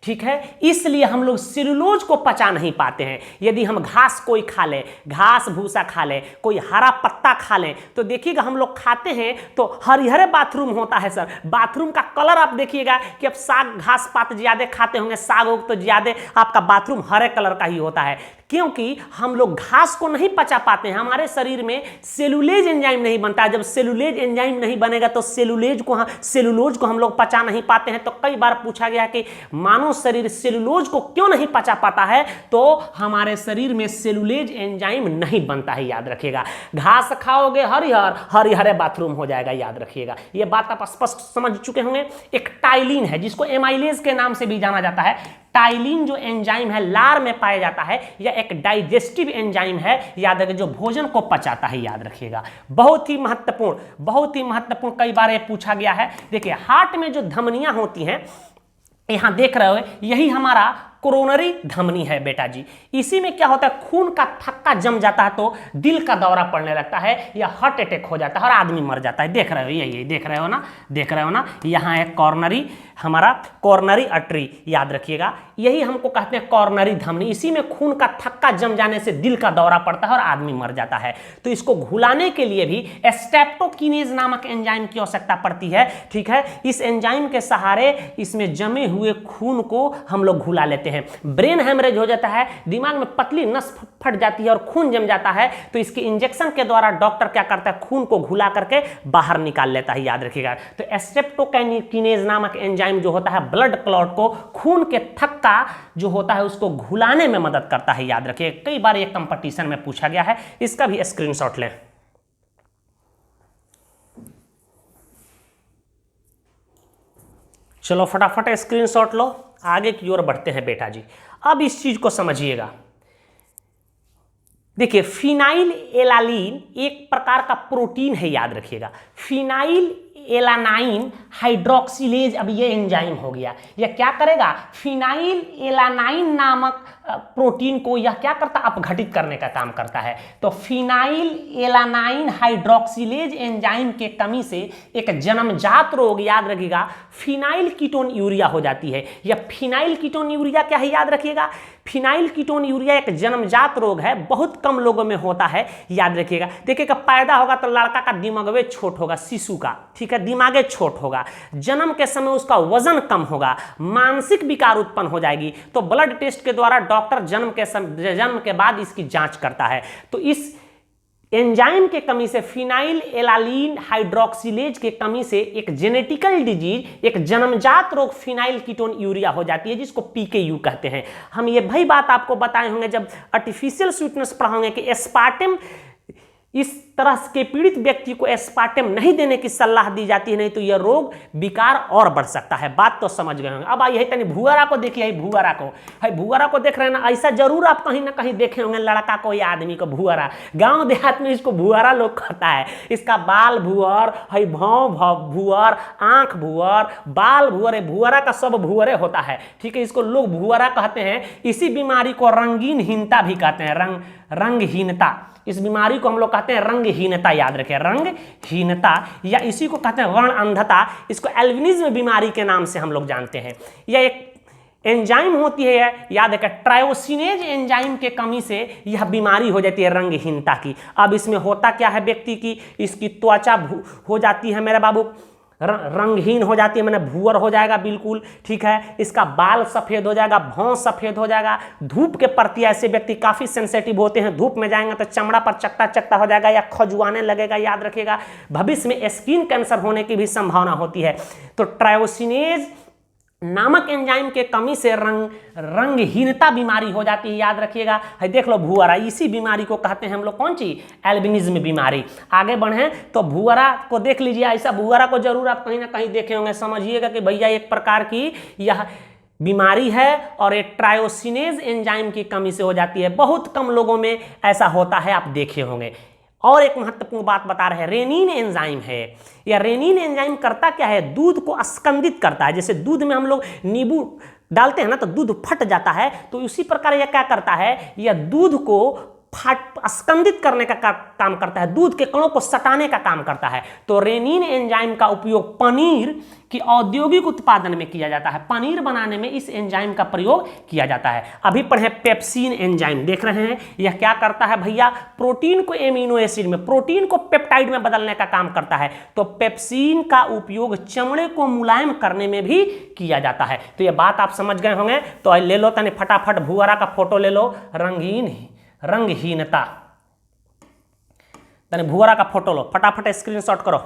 ठीक है। इसलिए हम लोग सेलुलोज को पचा नहीं पाते हैं। यदि हम घास कोई खा लें, घास भूसा खा लें, कोई हरा पत्ता खा लें, तो देखिएगा हम लोग खाते हैं तो हरिहरे बाथरूम होता है सर। बाथरूम का कलर आप देखिएगा कि अब साग घास पात ज्यादा खाते होंगे, साग उग तो ज्यादा आपका बाथरूम हरे कलर का ही होता है, क्योंकि हम लोग घास को नहीं पचा पाते हैं। हमारे शरीर में सेलुलेज एंजाइम नहीं बनता है। जब सेलुलेज एंजाइम नहीं बनेगा तो सेलुलोज को हम लोग पचा नहीं पाते हैं। तो कई बार पूछा गया कि मानव शरीर सेलुलोज को क्यों नहीं पचा पाता है, तो हमारे शरीर में सेलुलेज एंजाइम नहीं बनता है, याद रखिएगा। घास खाओगे हरिहरे बाथरूम हो जाएगा, याद रखिएगा। यह बात आप स्पष्ट समझ चुके होंगे। एक टाइलिन है जिसको एमाइलेज के नाम से भी जाना जाता है। टाइलिन जो एंजाइम है लार में पाया जाता है, या एक डाइजेस्टिव एंजाइम है, याद रखिए, जो भोजन को पचाता है, याद रखिएगा। बहुत ही महत्वपूर्ण कई बार ये पूछा गया है। देखिए हार्ट में जो धमनियां होती हैं, यहां देख रहे हो, यही हमारा कोरोनरी धमनी है बेटा जी। इसी में क्या होता है, खून का थक्का जम जाता है तो दिल का दौरा पड़ने लगता है या हार्ट अटैक हो जाता है और आदमी मर जाता है। देख रहे हो, यही देख रहे हो ना, देख रहे हो ना, यहाँ है कॉर्नरी, हमारा कॉर्नरी आर्टरी, याद रखिएगा, यही हमको कहते हैं कॉर्नरी धमनी। इसी में खून का थक्का जम जाने से दिल का दौरा पड़ता है और आदमी मर जाता है। तो इसको घुलाने के लिए भी स्ट्रेप्टोकिनेज नामक एंजाइम की आवश्यकता पड़ती है। ठीक है, इस एंजाइम के सहारे इसमें जमे हुए खून को हम लोग घुला लेते हैं। ब्रेन हेमरेज हो जाता है, दिमाग में पतली नस फट जाती है और खून जम जाता है, तो इसके इंजेक्शन के द्वारा डॉक्टर क्या करता है, खून को घुला करके बाहर निकाल लेता है, याद रखिएगा। तो स्ट्रेप्टोकिनेज नामक एंजाइम जो होता है ब्लड क्लॉट को, खून के थक्का जो होता है उसको घुलाने में मदद करता है, याद रखिए। कई बार ये कंपटीशन में पूछा गया है, इसका भी स्क्रीनशॉट लें। चलो फटाफट स्क्रीनशॉट लो, आगे की ओर बढ़ते हैं बेटा जी। अब इस चीज को समझिएगा, देखिए फिनाइल एलानीन एक प्रकार का प्रोटीन है, याद रखिएगा। फिनाइल एलानाइन हाइड्रोक्सिलेज, अब ये एंजाइम हो गया, यह क्या करेगा, फिनाइल एलानाइन नामक प्रोटीन को यह क्या करता है, अपघटित करने का काम करता है। तो फिनाइल एलानाइन हाइड्रोक्सिलेज एंजाइम के कमी से एक जन्मजात रोग, याद रखिएगा, फिनाइल कीटोन यूरिया हो जाती है। यह फिनाइल कीटोन यूरिया क्या है, याद रखिएगा, फिनाइल कीटोन यूरिया एक जन्मजात रोग है, बहुत कम लोगों में होता है, याद रखिएगा। देखिएगा, पैदा होगा तो लड़का का दिमाग छोट होगा, शिशु का, ठीक है, दिमागे छोट होगा, जन्म के समय उसका वजन कम होगा, मानसिक विकार उत्पन्न हो जाएगी। तो ब्लड टेस्ट के द्वारा डॉक्टर जन्म के बाद इसकी जांच करता है। तो इस एंजाइम के कमी से, फिनाइल एलानीन हाइड्रोक्सिलेज के कमी से एक जेनेटिकल डिजीज, एक जन्मजात रोग फिनाइल कीटोन यूरिया हो जाती है, जिसको पीकेयू कहते हैं। हम ये भाई बात आपको बताए होंगे जब आर्टिफिशियल स्वीटनेस पढ़ाओगे कि एस्पार्टम, इस तरह के पीड़ित व्यक्ति को एस्पार्टम नहीं देने की सलाह दी जाती है, नहीं तो यह रोग विकार और बढ़ सकता है। बात तो समझ गए होंगे। अब आइए तनी भुआरा को देखिए, भुआरा को, है भुआरा को देख रहे हैं ना, ऐसा जरूर आप कहीं ना कहीं देखे होंगे, लड़का को या आदमी को भुआरा, गांव देहात में इसको भुआरा लोग कहता है। इसका बाल भुअर है, भौं भुअर, आंख भुअर, बाल भुअर, भुआरा का सब भुअरे होता है, ठीक है। इसको लोग भुआरा कहते हैं। इसी बीमारी को रंगीनहीनता भी कहते हैं, रंगहीनता, इस बीमारी को हम लोग कहते हैं रंगहीनता, याद रखें, रंगहीनता, या इसी को कहते हैं वर्ण अंधता। इसको एल्बिनिज्म बीमारी के नाम से हम लोग जानते हैं। यह एक एंजाइम होती है, याद रखें, ट्रायोसिनेज एंजाइम के कमी से यह बीमारी हो जाती है रंगहीनता की। अब इसमें होता क्या है, व्यक्ति की इसकी त्वचा हो जाती है मेरे बाबू, रंगहीन हो जाती है, मैंने भूअर हो जाएगा बिल्कुल, ठीक है। इसका बाल सफ़ेद हो जाएगा, भौं सफ़ेद हो जाएगा। धूप के प्रति ऐसे व्यक्ति काफ़ी सेंसिटिव होते हैं, धूप में जाएंगे तो चमड़ा पर चकता चकता हो जाएगा या खजुआने लगेगा, याद रखिएगा। भविष्य में स्किन कैंसर होने की भी संभावना होती है। तो ट्रायोसिनेज नामक एंजाइम के कमी से रंगहीनता बीमारी हो जाती है, याद रखिएगा। है देख लो भुआरा, इसी बीमारी को कहते हैं हम लोग कौन सी, एल्बिनिज्म बीमारी। आगे बढ़े तो भुआरा को देख लीजिए, ऐसा भुआरा को जरूर आप कहीं ना कहीं देखे होंगे। समझिएगा कि भैया एक प्रकार की यह बीमारी है और एक ट्रायोसिनेज एंजाइम की कमी से हो जाती है। बहुत कम लोगों में ऐसा होता है, आप देखे होंगे। और एक महत्वपूर्ण बात बता रहे हैं, रेनिन एंजाइम है। या रेनिन एंजाइम करता क्या है, दूध को अस्कंदित करता है। जैसे दूध में हम लोग नींबू डालते हैं ना तो दूध फट जाता है, तो उसी प्रकार यह क्या करता है, यह दूध को स्कंदित करने का काम करता है, दूध के कणों को सटाने का काम करता है। तो रेनिन एंजाइम का उपयोग पनीर की औद्योगिक उत्पादन में किया जाता है, पनीर बनाने में इस एंजाइम का प्रयोग किया जाता है। अभी पढ़े पेप्सिन एंजाइम, देख रहे हैं, यह क्या करता है भैया, प्रोटीन को एमिनो एसिड में, प्रोटीन को पेप्टाइड में बदलने का काम करता है। तो पेप्सिन का उपयोग चमड़े को मुलायम करने में भी किया जाता है। तो यह बात आप समझ गए होंगे। तो ले लो तने फटाफट भुआरा का फोटो ले लो, रंगहीनता, तने भुआरा का फोटो लो, फटाफट स्क्रीनशॉट करो।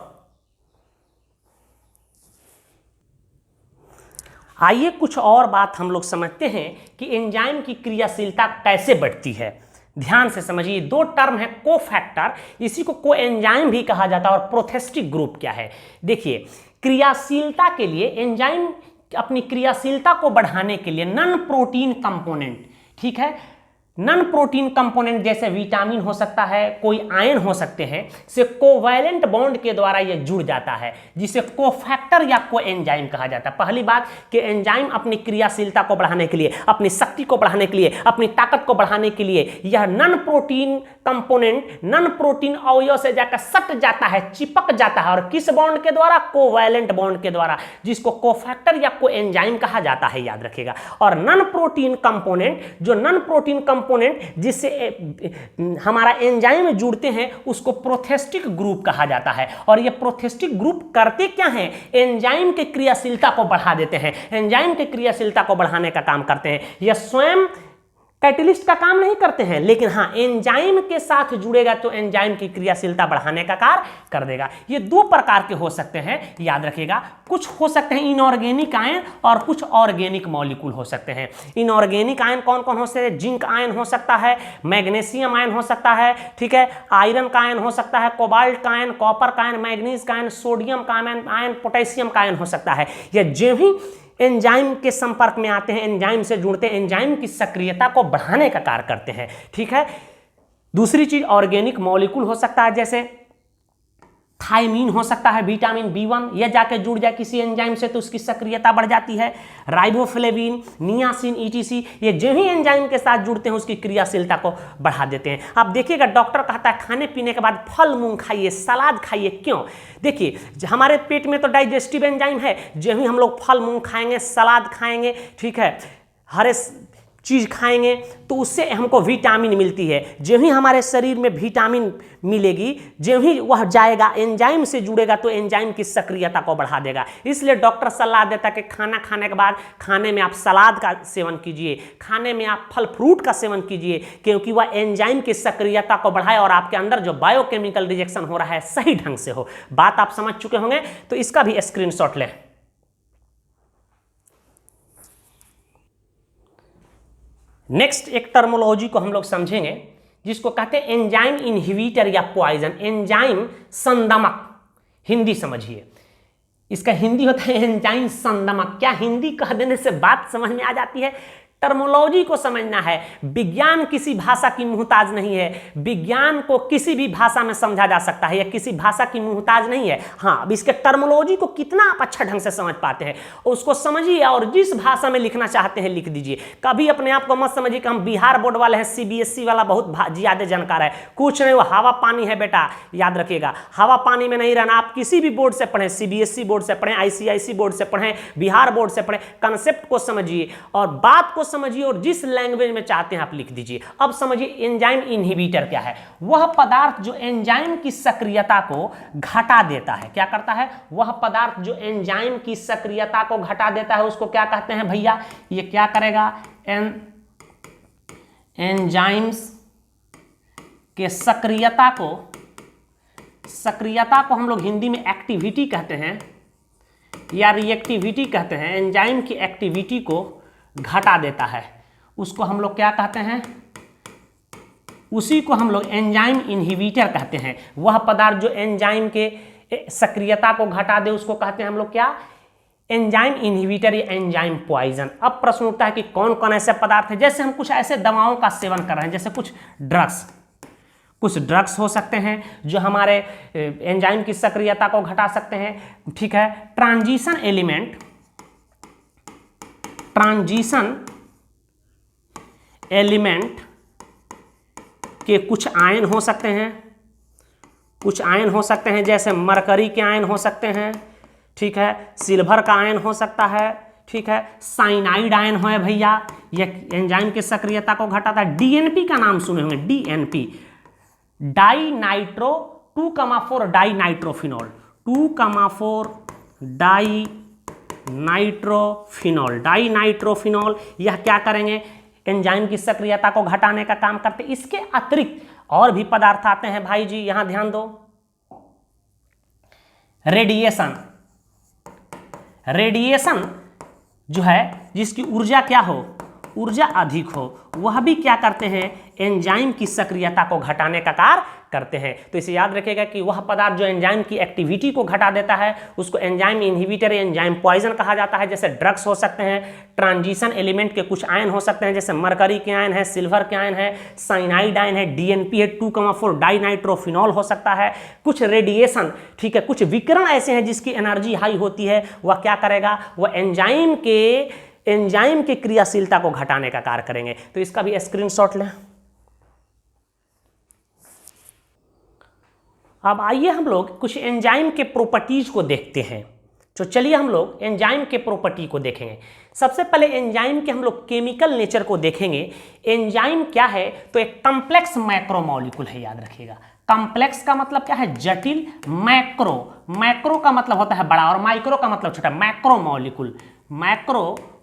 आइए कुछ और बात हम लोग समझते हैं कि एंजाइम की क्रियाशीलता कैसे बढ़ती है। ध्यान से समझिए, दो टर्म है, कोफैक्टर, इसी को कोएंजाइम भी कहा जाता है, और प्रोथेस्टिक ग्रुप क्या है। देखिए, क्रियाशीलता के लिए एंजाइम अपनी क्रियाशीलता को बढ़ाने के लिए नॉन प्रोटीन कंपोनेंट, ठीक है, नॉन प्रोटीन कंपोनेंट जैसे विटामिन हो सकता है, कोई आयन हो सकते हैं, से कोवैलेंट बॉन्ड के द्वारा यह जुड़ जाता है, जिसे कोफैक्टर या कोएंजाइम कहा जाता है। पहली बात कि एंजाइम अपनी क्रियाशीलता को बढ़ाने के लिए, अपनी शक्ति को बढ़ाने के लिए, अपनी ताकत को बढ़ाने के लिए यह non protein component non protein अवयव से जाकर सट जाता है, चिपक जाता है, और किस बॉन्ड के द्वारा? कोवैलेंट बॉन्ड के द्वारा, जिसको कोफैक्टर या कोएंजाइम कहा जाता है, याद रखिएगा। और नॉन प्रोटीन कंपोनेंट, जो नॉन प्रोटीन कंपोनेंट जिससे हमारा एंजाइम जुड़ते हैं, उसको प्रोथेस्टिक ग्रुप कहा जाता है। और ये प्रोथेस्टिक ग्रुप करते क्या हैं? एंजाइम के क्रियाशीलता को बढ़ा देते हैं, एंजाइम के क्रियाशीलता को बढ़ाने का काम करते हैं। यह स्वयं कैटलिस्ट का काम नहीं करते हैं, लेकिन हाँ एंजाइम के साथ जुड़ेगा तो एंजाइम की क्रियाशीलता बढ़ाने का कार्य कर देगा। ये दो प्रकार के हो सकते हैं, याद रखिएगा। कुछ हो सकते हैं इनऑर्गेनिक आयन और कुछ ऑर्गेनिक मॉलिक्यूल हो सकते हैं। इनऑर्गेनिक आयन कौन कौन हो सकते हैं? जिंक आयन हो सकता है, मैग्नीशियम आयन हो सकता है, ठीक है, आयरन का आयन हो सकता है, कोबाल्ट का आयन, कॉपर का आयन, मैग्नीज का आयन, सोडियम का आयन, पोटेशियम का आयन हो सकता है। यह जो ही एंजाइम के संपर्क में आते हैं, एंजाइम से जुड़ते हैं, एंजाइम की सक्रियता को बढ़ाने का कार्य करते हैं, ठीक है। दूसरी चीज ऑर्गेनिक मॉलिक्यूल हो सकता है, जैसे थायमीन हो सकता है, विटामिन B1, यह जाके जुड़ जाए किसी एंजाइम से तो उसकी सक्रियता बढ़ जाती है। राइबोफ्लेविन, नियासिन, ETC, ये जो ही एंजाइम के साथ जुड़ते हैं उसकी क्रियाशीलता को बढ़ा देते हैं। आप देखिएगा डॉक्टर कहता है खाने पीने के बाद फल मूंग खाइए, सलाद खाइए। क्यों? देखिए हमारे पेट में तो डाइजेस्टिव एंजाइम है, जो ही हम लोग फल मूंग खाएंगे, सलाद खाएंगे, ठीक है, हरे चीज खाएंगे तो उससे हमको विटामिन मिलती है। जो ही हमारे शरीर में विटामिन मिलेगी, जो ही वह जाएगा एंजाइम से जुड़ेगा तो एंजाइम की सक्रियता को बढ़ा देगा। इसलिए डॉक्टर सलाह देता है कि खाना खाने के बाद खाने में आप सलाद का सेवन कीजिए, खाने में आप फल फ्रूट का सेवन कीजिए, क्योंकि वह एंजाइम की सक्रियता को बढ़ाए और आपके अंदर जो बायोकेमिकल रिएक्शन हो रहा है सही ढंग से हो। बात आप समझ चुके होंगे, तो इसका भी स्क्रीनशॉट लें। नेक्स्ट एक टर्मोलॉजी को हम लोग समझेंगे जिसको कहते हैं एंजाइम इनहिबिटर या पॉइजन, एंजाइम संदमक। हिंदी समझिए, इसका हिंदी होता है एंजाइम संदमक। क्या हिंदी कह देने से बात समझ में आ जाती है? टर्मोलॉजी को समझना है। विज्ञान किसी भाषा की मुहताज नहीं है, विज्ञान को किसी भी भाषा में समझा जा सकता है, यह किसी भाषा की मुहताज नहीं है। हाँ, अब इसके टर्मोलॉजी को कितना आप अच्छा ढंग से समझ पाते हैं उसको समझिए, और जिस भाषा में लिखना चाहते हैं लिख दीजिए। कभी अपने आप को मत समझिए कि हम बिहार बोर्ड वाले हैं, CBSE वाला बहुत ज्यादा जानकार है। कुछ नहीं, वो हवा पानी है बेटा, याद रखिएगा। हवा पानी में नहीं रहना। आप किसी भी बोर्ड से पढ़ें, CBSE बोर्ड से पढ़ें, ICIC बोर्ड से पढ़ें, बिहार बोर्ड से पढ़ें, कंसेप्ट को समझिए और बात को समझिए और जिस लैंग्वेज में चाहते हैं आप लिख दीजिए। अब समझिए एंजाइम इनहिबिटर क्या है। वह पदार्थ जो एंजाइम की सक्रियता को घटा देता है। क्या करता है? वह पदार्थ जो एंजाइम की सक्रियता को घटा देता है उसको क्या कहते हैं भैया? ये क्या करेगा? एंजाइम्स के सक्रियता को हम लोग हिंदी में एक्टिविटी कहते हैं या रिएक्टिविटी कहते हैं। एंजाइम की एक्टिविटी को घटा देता है, उसको हम लोग क्या कहते हैं? उसी को हम लोग एंजाइम इनहिबिटर कहते हैं। वह पदार्थ जो एंजाइम के सक्रियता को घटा दे उसको कहते हैं हम लोग क्या? एंजाइम इनहिबिटर या एंजाइम पॉइजन। अब प्रश्न उठता है कि कौन कौन ऐसे पदार्थ है, जैसे हम कुछ ऐसे दवाओं का सेवन कर रहे हैं, जैसे कुछ ड्रग्स हो सकते हैं जो हमारे एंजाइम की सक्रियता को घटा सकते हैं, ठीक है। ट्रांजिशन एलिमेंट के कुछ आयन हो सकते हैं, जैसे मरकरी के आयन हो सकते हैं, ठीक है, सिल्वर का आयन हो सकता है, ठीक है, साइनाइड आयन है भैया, यह एंजाइम की सक्रियता को घटाता है। DNP का नाम सुने होंगे, DNP, डाइनाइट्रो 2,4 डाइनाइट्रोफिनॉल, 2,4 डाइनाइट्रोफिनॉल। यह क्या करेंगे? एंजाइम की सक्रियता को घटाने का काम करते हैं। इसके अतिरिक्त और भी पदार्थ आते हैं भाई जी, यहां ध्यान दो। रेडिएशन जो है जिसकी ऊर्जा क्या हो? ऊर्जा अधिक हो, वह भी क्या करते हैं, एंजाइम की सक्रियता को घटाने का कार्य करते हैं। तो इसे याद रखिएगा कि वह पदार्थ जो एंजाइम की एक्टिविटी को घटा देता है उसको एंजाइम इनहिबिटर, एंजाइम पॉइजन कहा जाता है। जैसे ड्रग्स हो सकते हैं, ट्रांजिशन एलिमेंट के कुछ आयन हो सकते हैं, जैसे मरकरी के आयन है, सिल्वर के आयन है, साइनाइड आयन है, डीएनपी है, 2,4 डाइनाइट्रोफिनॉल हो सकता है। कुछ रेडिएशन, ठीक है, कुछ विकिरण ऐसे हैं जिसकी एनर्जी हाई होती है, वह क्या करेगा, वह एंजाइम के क्रियाशीलता को घटाने का कार्य करेंगे। तो इसका भी स्क्रीनशॉट लें। अब आइए हम लोग कुछ एंजाइम के प्रॉपर्टीज को देखते हैं। तो चलिए हम लोग एंजाइम के प्रॉपर्टी को देखेंगे। सबसे पहले एंजाइम के हम लोग केमिकल नेचर को देखेंगे। एंजाइम क्या है, तो एक कॉम्प्लेक्स मैक्रोमॉलिक्यूल है, याद रखिएगा। कॉम्प्लेक्स का मतलब क्या है, जटिल। मैक्रो का मतलब होता है बड़ा और माइक्रो का मतलब छोटा। मैक्रो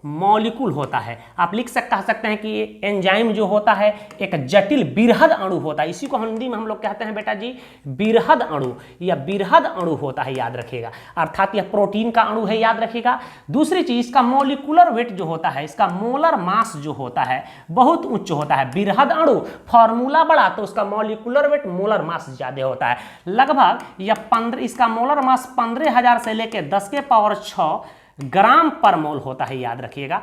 मॉलिक्यूल होता है। आप कह सकते हैं कि एंजाइम जो होता है एक जटिल बृहद अणु होता है। इसी को हिंदी में हम लोग कहते हैं बेटा जी बृहद अणु, या बृहद अणु होता है, याद रखिएगा। अर्थात यह प्रोटीन का अणु है, याद रखिएगा। दूसरी चीज, इसका मॉलिक्यूलर वेट जो होता है, इसका मोलर मास जो होता है बहुत उच्च होता है। बृहद अणु फॉर्मूला बड़ा तो उसका मॉलिक्यूलर वेट, मोलर मास ज्यादा होता है। लगभग यह 15, इसका मोलर मास 15,000 से लेकर 10⁶ ग्राम पर मोल होता है, याद रखिएगा।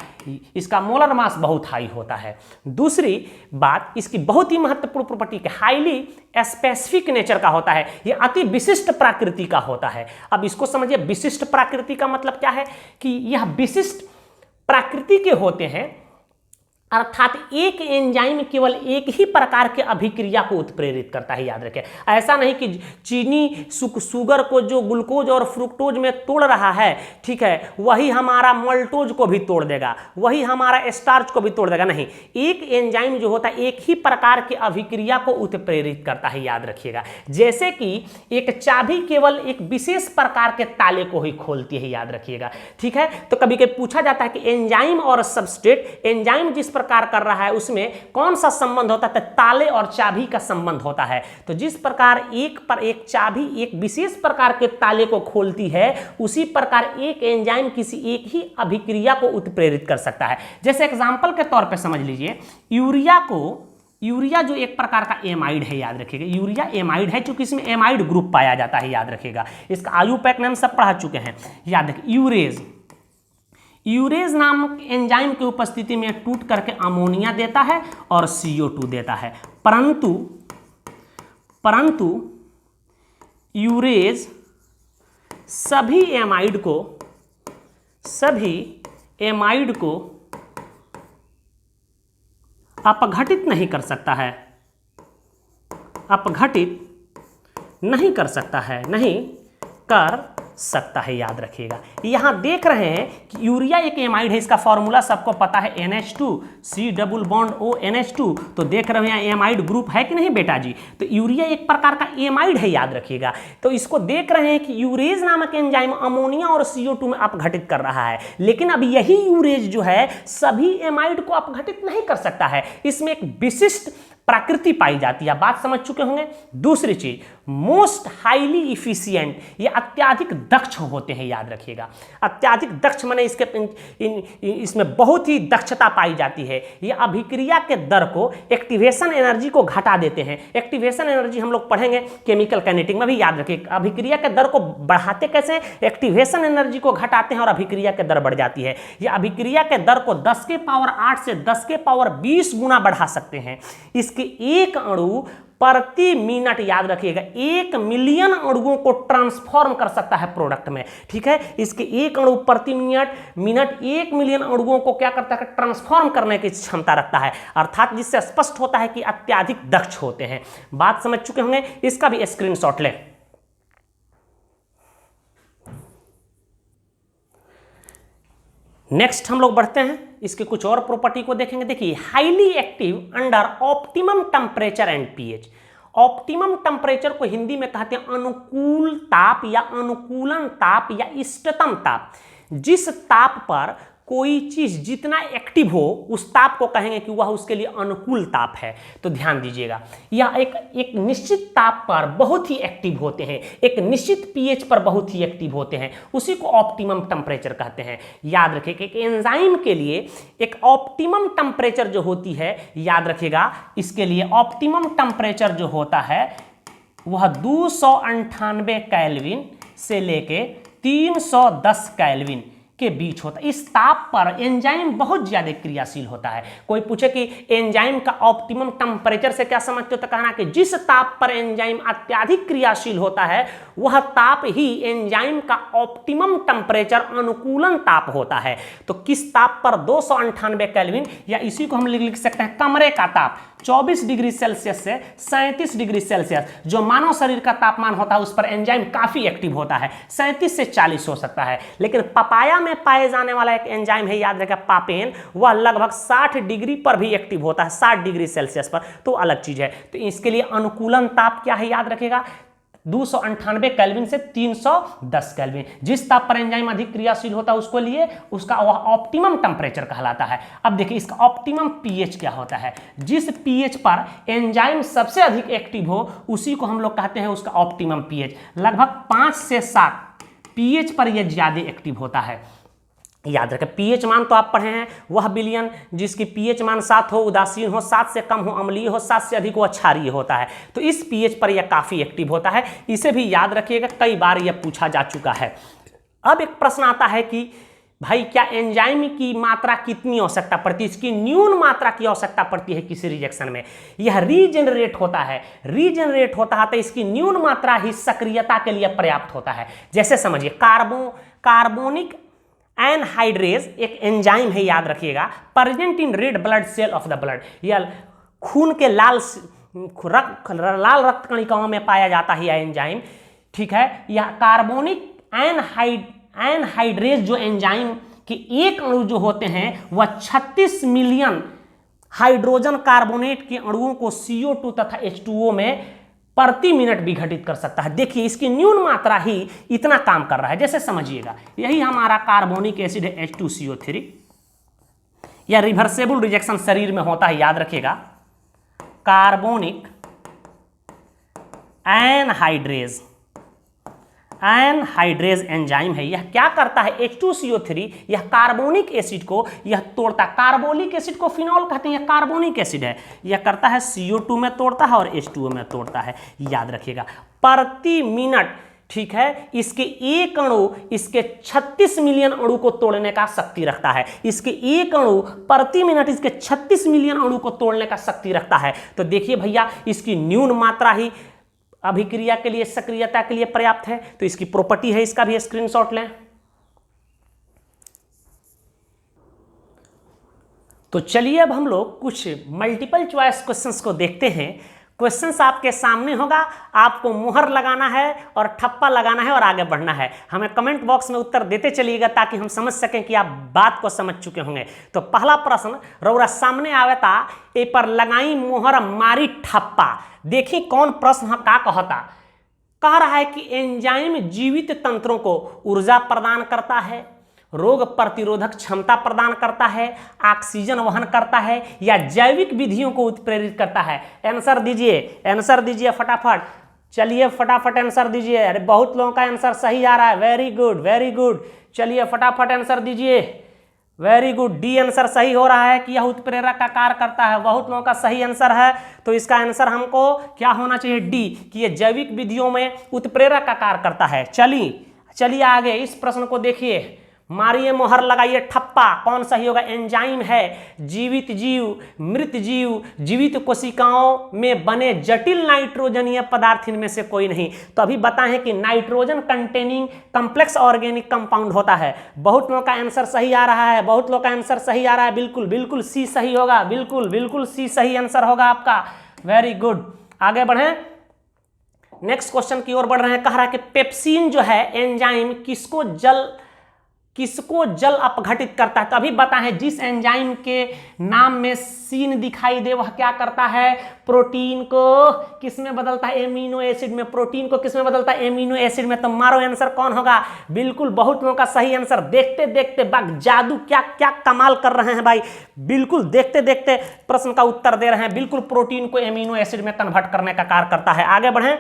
इसका मोलर मास बहुत हाई होता है। दूसरी बात, इसकी बहुत ही महत्वपूर्ण प्रॉपर्टी के हाईली स्पेसिफिक नेचर का होता है, यह अति विशिष्ट प्रकृति का होता है। अब इसको समझिए, विशिष्ट प्रकृति का मतलब क्या है कि यह विशिष्ट प्रकृति के होते हैं, अर्थात एक एंजाइम केवल एक ही प्रकार के अभिक्रिया को उत्प्रेरित करता है, याद रखें। ऐसा नहीं कि चीनी शुगर को जो ग्लूकोज और फ्रुक्टोज में तोड़ रहा है, ठीक है, वही हमारा मल्टोज को भी तोड़ देगा, वही हमारा स्टार्च को भी तोड़ देगा। नहीं, एक एंजाइम जो होता है एक ही प्रकार के अभिक्रिया को उत्प्रेरित करता है, याद रखिएगा। जैसे कि एक चाबी केवल एक विशेष प्रकार के ताले को ही खोलती है, याद रखिएगा, ठीक है। तो कभी कभी पूछा जाता है कि एंजाइम और सबस्ट्रेट, एंजाइम जिस प्रकार कर रहा है उसमें कौन सा संबंध होता है, ताले और चाबी का संबंध होता है। तो जिस प्रकार एक चाबी एक विशेष प्रकार के ताले को खोलती है, उसी प्रकार एक एंजाइम किसी एक ही अभिक्रिया को उत्प्रेरित कर सकता है। जैसे एग्जांपल के तौर पे समझ लीजिए, यूरिया जो एक प्रकार का एमाइड है, याद रखिएगा। यूरिया एमाइड है क्योंकि इसमें एमाइड ग्रुप पाया जाता है, याद रखिएगा। इसका आयुपैक नाम सब पढ़ा चुके हैं, याद रखिए। यूरेज नामक एंजाइम की उपस्थिति में टूट करके अमोनिया देता है और CO2 देता है। परंतु यूरेज सभी एमाइड को अपघटित नहीं कर सकता है, नहीं कर सकता है, याद रखिएगा। यहां देख रहे हैं कि यूरिया एक एमाइड है, इसका फॉर्मूला सबको पता है, NH2 C double bond O NH2। तो देख रहे हैं एमाइड ग्रुप है कि नहीं बेटा जी। तो यूरिया एक प्रकार का एमाइड है, याद रखिएगा। तो इसको देख रहे हैं कि यूरेज नामक एंजाइम अमोनिया और CO2 में अपघटित कर रहा है, लेकिन अब यही यूरेज जो है सभी एमाइड को अपघटित नहीं कर सकता है। इसमें एक विशिष्ट प्रकृति पाई जाती है, बात समझ चुके होंगे। दूसरी चीज, मोस्ट हाईली इफिशिएंट, ये अत्याधिक दक्ष होते हैं, याद रखिएगा। अत्याधिक दक्ष माने इसमें बहुत ही दक्षता पाई जाती है। ये अभिक्रिया के दर को, एक्टिवेशन एनर्जी को घटा देते हैं। एक्टिवेशन एनर्जी हम लोग पढ़ेंगे केमिकल काइनेटिक में भी, याद रखिए। अभिक्रिया के दर को बढ़ाते कैसे, एक्टिवेशन एनर्जी को घटाते हैं और अभिक्रिया के दर बढ़ जाती है। ये अभिक्रिया के दर को 10⁸ से 10⁻20 गुना बढ़ा सकते हैं। इसके एक अणु प्रति मिनट, याद रखिएगा, 1 मिलियन अणुओं को ट्रांसफॉर्म कर सकता है प्रोडक्ट में, ठीक है। इसके एक अणु प्रति मिनट 1 मिलियन अणुओं को क्या करता है, ट्रांसफॉर्म करने की क्षमता रखता है। अर्थात जिससे स्पष्ट होता है कि अत्याधिक दक्ष होते हैं। बात समझ चुके होंगे। इसका भी स्क्रीनशॉट लें। नेक्स्ट हम लोग बढ़ते हैं, इसके कुछ और प्रॉपर्टी को देखेंगे। देखिए, highly active under optimum temperature and pH। Optimum temperature को हिंदी में कहते हैं अनुकूल ताप या अनुकूलन ताप या इष्टतम ताप। जिस ताप पर कोई चीज जितना एक्टिव हो उस ताप को कहेंगे कि वह उसके लिए अनुकूल ताप है। तो ध्यान दीजिएगा, यह एक निश्चित ताप पर बहुत ही एक्टिव होते हैं, एक निश्चित पीएच पर बहुत ही एक्टिव होते हैं, उसी को ऑप्टिमम टेम्परेचर कहते हैं। याद रखिए कि एक एंजाइम के लिए एक ऑप्टिमम टेम्परेचर जो होती है, याद रखिएगा, इसके लिए ऑप्टिमम टेम्परेचर जो होता है वह 298 केल्विन से लेके 310 केल्विन के बीच होता है। इस ताप पर एंजाइम बहुत ज्यादा क्रियाशील होता है। कोई पूछे कि एंजाइम का ऑप्टिमम टेम्परेचर से क्या समझते हो, तो कहना कि जिस ताप पर एंजाइम अत्यधिक क्रियाशील होता है वह ताप ही एंजाइम का ऑप्टिमम टेम्परेचर अनुकूलन ताप होता है। तो किस ताप पर 298 केल्विन, या इसी को हम लिख सकते हैं कमरे का ताप 24 डिग्री सेल्सियस से 37 डिग्री सेल्सियस, जो मानव शरीर का तापमान होता है उस पर एंजाइम काफी एक्टिव होता है, 37 से 40 हो सकता है। लेकिन पपाया में पाए जाने वाला एक एंजाइम है, याद रखिएगा पापेन, वह लगभग 60 डिग्री पर भी एक्टिव होता है, 60 डिग्री सेल्सियस पर, तो अलग चीज है। तो इसके लिए अनुकूलन ताप क्या है, याद रखिएगा 298 केल्विन से 310 केल्विन। जिस ताप पर एंजाइम अधिक क्रियाशील होता है उसको लिए उसका वह ऑप्टिमम टेम्परेचर कहलाता है। अब देखिए इसका ऑप्टिमम पीएच क्या होता है। जिस पीएच पर एंजाइम सबसे अधिक एक्टिव हो उसी को हम लोग कहते हैं उसका ऑप्टिमम पीएच। लगभग 5 से 7 पीएच पर यह ज्यादा एक्टिव होता है। याद रखें पीएच मान तो आप पढ़े हैं, वह विलयन जिसकी पीएच मान 7 हो, उदासीन हो, 7 से कम हो, अम्लीय हो, 7 से अधिक हो, क्षारीय होता है। तो इस पीएच पर यह काफी एक्टिव होता है। इसे भी याद रखिएगा, कई बार यह पूछा जा चुका है। अब एक प्रश्न आता है कि भाई क्या एंजाइम की मात्रा कितनी आवश्यकता पड़ती है, इसकी न्यून मात्रा की आवश्यकता पड़ती है किसी रिएक्शन में। यह रीजेनरेट होता है, रीजेनरेट होता है तो इसकी न्यून मात्रा ही सक्रियता के लिए पर्याप्त होता है। जैसे समझिए कार्बोनिक एनहाइड्रेज एक एंजाइम है, याद रखिएगा, present in red blood cell of the blood. यह खून के लाल रक्त कणिकाओं में पाया जाता है यह एंजाइम, ठीक है। यह कार्बोनिक एनहाइड्रेज जो एंजाइम के एक अणु जो होते हैं वह 36 मिलियन हाइड्रोजन कार्बोनेट के अणुओं को CO2 तथा H2O में प्रति मिनट विघटित कर सकता है। देखिए इसकी न्यून मात्रा ही इतना काम कर रहा है। जैसे समझिएगा यही हमारा कार्बोनिक एसिड है H2CO3, या रिवर्सेबल रिजेक्शन शरीर में होता है, याद रखिएगा कार्बोनिक एनहाइड्रेज एंजाइम है। यह क्या करता है, H2CO3 यह कार्बोनिक एसिड को यह तोड़ता, कार्बोलिक एसिड को फिनॉल कहते हैं, यह कार्बोनिक एसिड है, यह करता है CO2 में तोड़ता है और H2O में तोड़ता है। याद रखिएगा प्रति मिनट, ठीक है, इसके एक अणु इसके 36 मिलियन अणु को तोड़ने का शक्ति रखता है। इसके एक अणु प्रति मिनट इसके 36 मिलियन अणु को तोड़ने का शक्ति रखता है। तो देखिए भैया इसकी न्यून मात्रा ही अभिक्रिया के लिए, सक्रियता के लिए पर्याप्त है। तो इसकी प्रॉपर्टी है, इसका भी स्क्रीनशॉट लें। तो चलिए अब हम लोग कुछ मल्टीपल चॉइस क्वेश्चंस को देखते हैं। क्वेश्चंस आपके सामने होगा, आपको मुहर लगाना है और ठप्पा लगाना है और आगे बढ़ना है। हमें कमेंट बॉक्स में उत्तर देते चलिएगा ताकि हम समझ सकें कि आप बात को समझ चुके होंगे। तो पहला प्रश्न रौरा सामने आवे था, ए पर लगाई मुहर मारी ठप्पा। देखिए कौन प्रश्न का कहता, कह रहा है कि एंजाइम जीवित तंत्रों को ऊर्जा प्रदान करता है, रोग प्रतिरोधक क्षमता प्रदान करता है, ऑक्सीजन वहन करता है, या जैविक विधियों को उत्प्रेरित करता है। आंसर दीजिए, आंसर दीजिए फटाफट। चलिए फटाफट आंसर दीजिए। अरे बहुत लोगों का आंसर सही आ रहा है, वेरी गुड वेरी गुड। चलिए फटाफट आंसर दीजिए, वेरी गुड। डी आंसर सही हो रहा है कि यह उत्प्रेरक का कार्य करता है, बहुत लोगों का सही आंसर है। तो इसका आंसर हमको क्या होना चाहिए, डी, कि यह जैविक विधियों में उत्प्रेरक का कार्य करता है। चलिए आगे इस प्रश्न को देखिए, मारिए मोहर लगाइए ठप्पा। कौन सही होगा, एंजाइम है जीवित जीव, मृत जीव, जीवित कोशिकाओं में बने जटिल नाइट्रोजनीय पदार्थ इनमें से कोई नहीं। तो अभी बताएं कि nitrogen containing complex organic compound होता है। बहुत लोगों का आंसर सही आ रहा है, बहुत लोगों का आंसर सही आ रहा है, बिल्कुल बिल्कुल सी सही होगा, बिल्कुल बिल्कुल सी सही आंसर होगा आपका, वेरी गुड। आगे बढ़ें, नेक्स्ट क्वेश्चन की ओर बढ़ रहे हैं। कह रहा है कि पेप्सिन जो है एंजाइम किसको जल किसको जल अपघटित करता है? तो अभी बताएं जिस एंजाइम के नाम में सीन दिखाई दे वह क्या करता है? प्रोटीन को किसमें बदलता है? एमिनो एसिड में। प्रोटीन को किसमें बदलता है? एमिनो एसिड में। तो मारो आंसर कौन होगा? बिल्कुल बहुत लोगों का सही आंसर। देखते देखते बाग जादू क्या क्या कमाल कर रहे हैं भाई, बिल्कुल देखते देखते प्रश्न का उत्तर दे रहे हैं। बिल्कुल प्रोटीन को एमिनो एसिड में कन्वर्ट करने का कार्य करता है। आगे बढ़ें,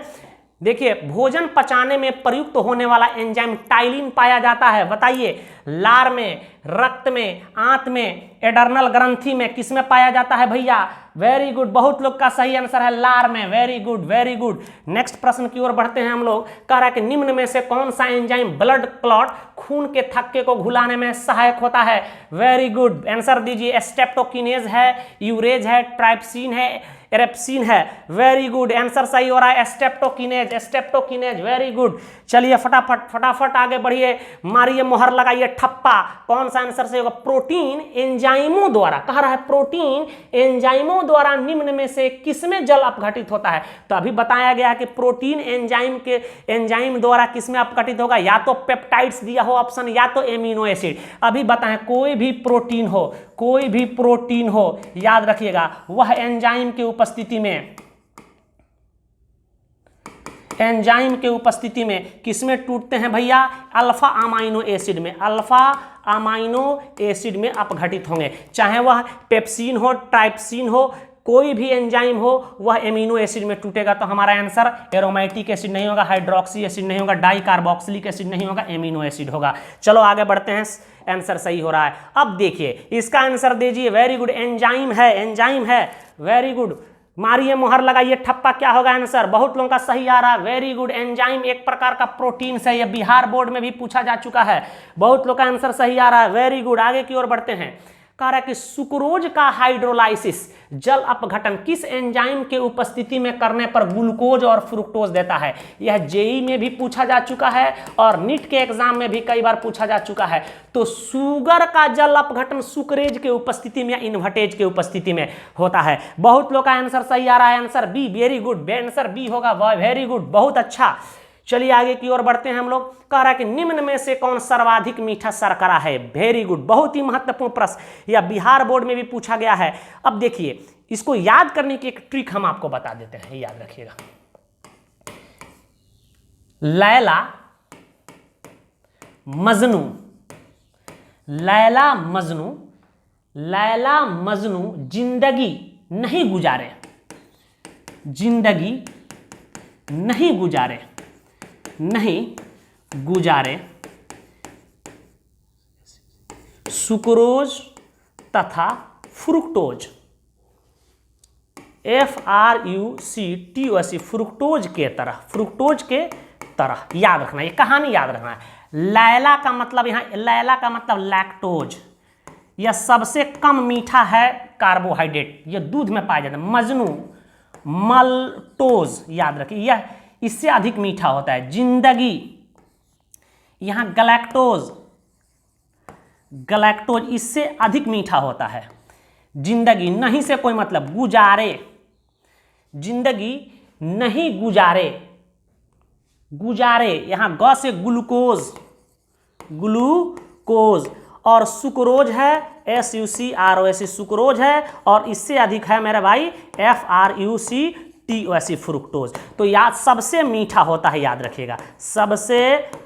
देखिए भोजन पचाने में प्रयुक्त होने वाला एंजाइम टाइलिन पाया जाता है। बताइए, लार में, रक्त में, आंत में, एडर्नल ग्रंथि में, किस में पाया जाता है भैया? वेरी गुड, बहुत लोग का सही आंसर है लार में। Very good very good. Next प्रश्न की ओर बढ़ते हैं हम लोग। कह रहा है कि निम्न में से कौन सा एंजाइम ब्लड क्लॉट, खून के थक्के को घुलाने में सहायक होता है? वेरी गुड, आंसर दीजिए। स्ट्रेप्टोकिनेज है, यूरेज है, ट्राइप्सिन है, एरेप्सिन है। वेरी गुड, आंसर सही हो रहा है स्ट्रेप्टोकिनेज। Streptokinase, very good. चलिए फटाफट फटाफट आगे बढ़िए, मारिए मोहर लगाइए ठप्पा। कौन सा आंसर सही होगा? प्रोटीन एंजाइमों द्वारा, कह रहा है प्रोटीन एंजाइमों द्वारा निम्न में से किसमें जल अपघटित होता है? तो अभी बताया गया है कि प्रोटीन एंजाइम द्वारा किसमें अपघटित होगा? या तो पेप्टाइड्स दिया हो ऑप्शन, या तो एमिनो एसिड। अभी बताएं, कोई भी प्रोटीन हो, कोई भी प्रोटीन हो, याद रखिएगा वह एंजाइम की उपस्थिति में, एंजाइम के उपस्थिति में किसमें टूटते हैं भैया? अल्फा अमाइनो एसिड में। अल्फा अमाइनो एसिड में अपघटित होंगे। चाहे वह पेप्सिन हो, ट्राइप्सिन हो, कोई भी एंजाइम हो वह एमिनो एसिड में टूटेगा। तो हमारा आंसर एरोमेटिक एसिड नहीं होगा, हाइड्रोक्सी एसिड नहीं होगा, डाई कार्बोक्सिलिक एसिड नहीं होगा, एमिनो एसिड होगा। चलो आगे बढ़ते हैं, आंसर सही हो रहा है। अब देखिए इसका आंसर दीजिए। वेरी गुड, एंजाइम है, एंजाइम है। वेरी गुड, मारिए मोहर लगाइए ठप्पा। क्या होगा आंसर? बहुत लोगों का सही आ रहा है। वेरी गुड, एंजाइम एक प्रकार का प्रोटीन है। यह बिहार बोर्ड में भी पूछा जा चुका है। बहुत लोग का आंसर सही आ रहा है। वेरी गुड, आगे की ओर बढ़ते हैं। कह रहा है कि सुक्रोज का हाइड्रोलाइसिस, जल अपघटन, किस एंजाइम के उपस्थिति में करने पर ग्लूकोज और फ्रुक्टोज देता है? यह जेई में भी पूछा जा चुका है और नीट के एग्जाम में भी कई बार पूछा जा चुका है। तो शुगर का जल अपघटन सुक्रेज के उपस्थिति में या इन्वर्टेज के उपस्थिति में होता है। बहुत लोग का आंसर सही आ रहा है। Answer B, very good, answer B होगा। वेरी गुड, बहुत अच्छा। चलिए आगे की ओर बढ़ते हैं हम लोग। कह रहा है कि निम्न में से कौन सर्वाधिक मीठा शर्करा है? वेरी गुड, बहुत ही महत्वपूर्ण प्रश्न, यह बिहार बोर्ड में भी पूछा गया है। अब देखिए इसको याद करने की एक ट्रिक हम आपको बता देते हैं, याद रखिएगा। लैला मजनू, लैला मजनू, लैला मजनू जिंदगी नहीं गुजारे, जिंदगी नहीं गुजारे, नहीं गुजारे सुक्रोज तथा फ्रुक्टोज, FRUCTOS, फ्रुक्टोज के तरह, फ्रुक्टोज के तरह। याद रखना, ये कहानी याद रखना है। लैला का मतलब, यहाँ लैला का मतलब लैक्टोज, यह सबसे कम मीठा है कार्बोहाइड्रेट, यह दूध में पाया जाता है। मजनू मल्टोज, याद रखिए यह इससे अधिक मीठा होता है। जिंदगी, यहां गलैक्टोज, गलैक्टोज इससे अधिक मीठा होता है। जिंदगी नहीं से कोई मतलब, गुजारे, जिंदगी नहीं गुजारे, गुजारे यहां ग से ग्लूकोज, ग्लूकोज, और सुक्रोज है SUCROS, सुक्रोज है, और इससे अधिक है मेरे भाई FRUCTOS, फ्रुक्टोज। तो याद सबसे मीठा होता है, याद रखिएगा, सबसे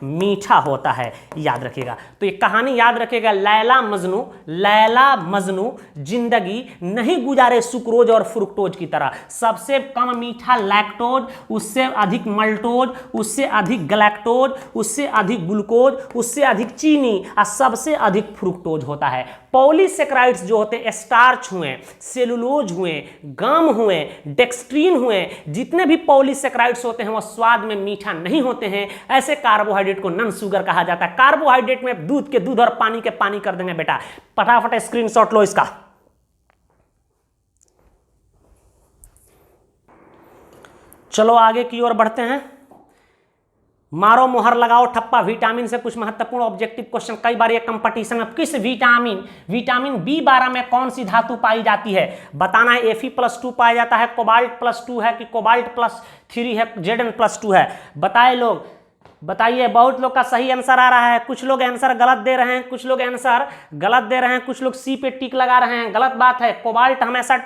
मीठा होता है, याद रखिएगा। तो ये कहानी याद रखिएगा। लैला मजनू, लैला मजनू जिंदगी नहीं गुजारे सुक्रोज और फ्रुक्टोज की तरह। सबसे कम मीठा लैक्टोज, उससे अधिक मल्टोज, उससे अधिक गलैक्टोज, उससे अधिक ग्लूकोज, उससे अधिक चीनी, और सबसे अधिक फ्रुक्टोज होता है। पॉलीसेक्राइड्स जो होते हैं, स्टार्च हुए, सेलुलोज हुए, गम हुए, डेक्सट्रीन हुए, जितने भी पॉलीसेक्राइड्स होते हैं वो स्वाद में मीठा नहीं होते हैं। ऐसे कार्बोहाइड्रेट को नॉन शुगर कहा जाता है। कार्बोहाइड्रेट में दूध के दूध और पानी के पानी कर देंगे बेटा। फटाफट स्क्रीनशॉट लो इसका। चलो आगे की ओर बढ़ते हैं। मारो मोहर लगाओ ठप्पा। विटामिन से कुछ महत्वपूर्ण ऑब्जेक्टिव क्वेश्चन कई बार ये कंपटीशन में। किस विटामिन B12 में कौन सी धातु पाई जाती है? बताना है। Fe+2 पाया जाता है, कोबाल्ट+2 है कि कोबाल्ट+3 है, Zn+2 है? बताए लोग। बताइए, बहुत लोग का सही आंसर आ रहा है, कुछ लोग आंसर गलत दे रहे हैं, कुछ लोग आंसर गलत दे रहे हैं, कुछ लोग सी पे टिक लगा रहे हैं। गलत बात है, कोबाल्ट हमेशा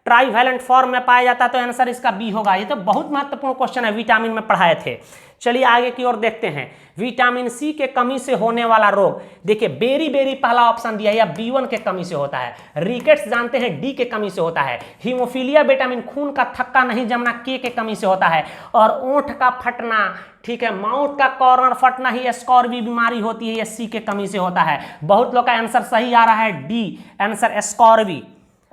ट्राईवैलेंट फॉर्म में पाया जाता है, तो आंसर इसका बी होगा। ये तो बहुत महत्वपूर्ण क्वेश्चन है, विटामिन में पढ़ाए थे। चलिए आगे की ओर देखते हैं। विटामिन सी के कमी से होने वाला रोग, देखिए बेरी बेरी पहला ऑप्शन दिया है, या B1 के कमी से होता है। रिकेट्स जानते हैं डी के कमी से होता है। हीमोफीलिया विटामिन खून का थक्का नहीं जमना के कमी से होता है। और ओंठ का फटना, ठीक है, माउथ का कॉर्नर फटना ही स्कॉर्बी बीमारी होती है, ये सी के कमी से होता है। बहुत लोग का आंसर सही आ रहा है डी, आंसर स्कॉर्बी।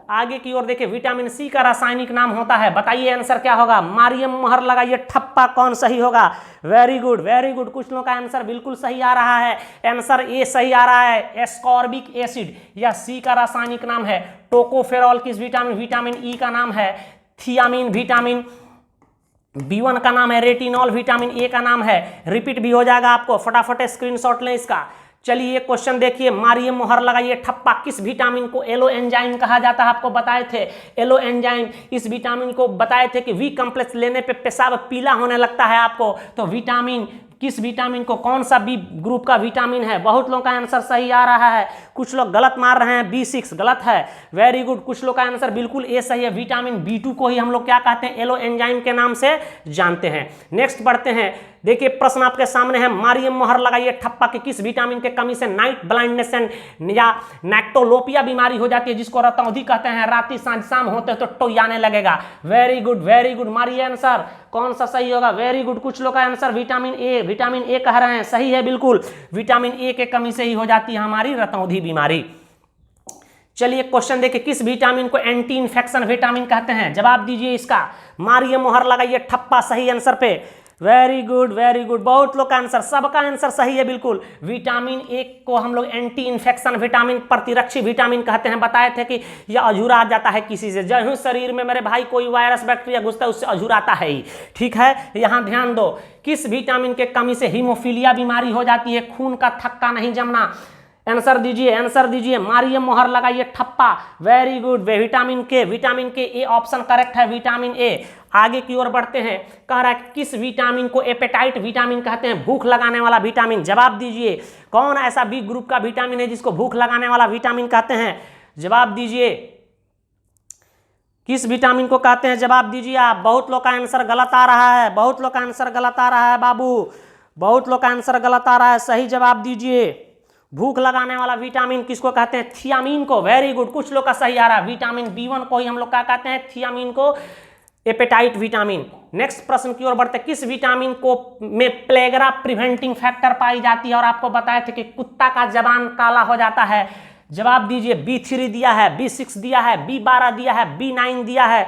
आगे की ओर देखिए, विटामिन सी का रासायनिक नाम होता है, बताइए आंसर क्या होगा। मारियम मोहर लगाइए ठप्पा, कौन सही होगा। वेरी गुड वेरी गुड, कुछ लोगों का आंसर बिल्कुल सही आ रहा है, आंसर ए सही आ रहा है, एस्कॉर्बिक एसिड। या सी का रासायनिक नाम है टोकोफेरॉल। किस विटामिन, विटामिन ई का नाम है थियामिन। विटामिन B1 का नाम है रेटिनॉल। विटामिन ए का नाम है, रिपीट भी हो जाएगा आपको, फटाफट स्क्रीनशॉट लें इसका। चलिए क्वेश्चन देखिए, मारिए मोहर लगाइए ठप्पा, किस विटामिन को एलो एंजाइम कहा जाता है, आपको बताए थे एलो एंजाइम। इस विटामिन को बताए थे कि वी कॉम्प्लेक्स लेने पे पेशाब पीला होने लगता है आपको, तो विटामिन, किस विटामिन को, कौन सा बी ग्रुप का विटामिन है। बहुत लोगों का आंसर सही आ रहा है, कुछ लोग गलत मार रहे हैं, B6 गलत है। वेरी गुड, कुछ लोग का आंसर बिल्कुल ए सही है, विटामिन B2 को ही हम लोग क्या कहते हैं, एलो एंजाइम के नाम से जानते हैं। नेक्स्ट बढ़ते हैं, देखिए प्रश्न आपके सामने है, मारियम मोहर लगाइए ठप्पा कि किस विटामिन के कमी से नाइट ब्लाइंडनेस या नेक्टोलोपिया बीमारी हो जाती है, जिसको रतौंधी कहते हैं, रात सांझ शाम होते हैं तो टोयाने लगेगा। वेरी गुड, मारिए आंसर, कौन सा सही होगा। वेरी गुड, कुछ लोग का आंसर विटामिन ए कह रहे हैं, सही है बिल्कुल, विटामिन ए के कमी से ही हो जाती है हमारी रतौंधी बीमारी। चलिए क्वेश्चन देखिए, किस विटामिन को एंटी इन्फेक्शन विटामिन कहते हैं, जवाब दीजिए इसका। मारिए मोहर लगाइए ठप्पा सही आंसर पे। वेरी गुड, बहुत लोग का आंसर, सबका आंसर सही है बिल्कुल। विटामिन ए को हम लोग एंटी इन्फेक्शन विटामिन, प्रतिरक्षी विटामिन कहते हैं। बताए थे कि यह अझुरा जाता है किसी से, जब शरीर में मेरे भाई कोई वायरस बैक्टीरिया घुसता है उससे अझुराता है ही, ठीक है। यहाँ ध्यान दो, किस विटामिन के कमी से हीमोफीलिया बीमारी हो जाती है, खून का थक्का नहीं जमना। आंसर दीजिए, मारिए मोहर लगाइए ठप्पा। वेरी गुड, विटामिन के ए ऑप्शन करेक्ट है, विटामिन ए। आगे की ओर बढ़ते हैं, कह रहा है किस विटामिन को एपेटाइट विटामिन कहते हैं, भूख लगाने वाला विटामिन। जवाब दीजिए, कौन ऐसा बी ग्रुप का विटामिन है जिसको भूख लगाने वाला विटामिन कहते हैं, जवाब दीजिए। किस विटामिन को कहते हैं, जवाब दीजिए आप। बहुत लोग का आंसर गलत आ रहा है, बहुत लोग का आंसर गलत आ रहा है बाबू, बहुत लोग का आंसर गलत आ रहा है, सही जवाब दीजिए। भूख लगाने वाला विटामिन किसको कहते हैं, थियामिन को। वेरी गुड, कुछ लोग का सही आ रहा है, विटामिन B1 को ही हम लोग क्या कहते हैं, थियामिन को, एपेटाइट विटामिन। नेक्स्ट प्रश्न की ओर बढ़ते हैं, किस विटामिन को में प्लेगरा प्रिवेंटिंग फैक्टर पाई जाती है, और आपको बताए थे कि कुत्ता का जबान काला हो जाता है। जवाब दीजिए, B3 दिया है, B6 दिया है, B12 दिया है, B9 दिया है।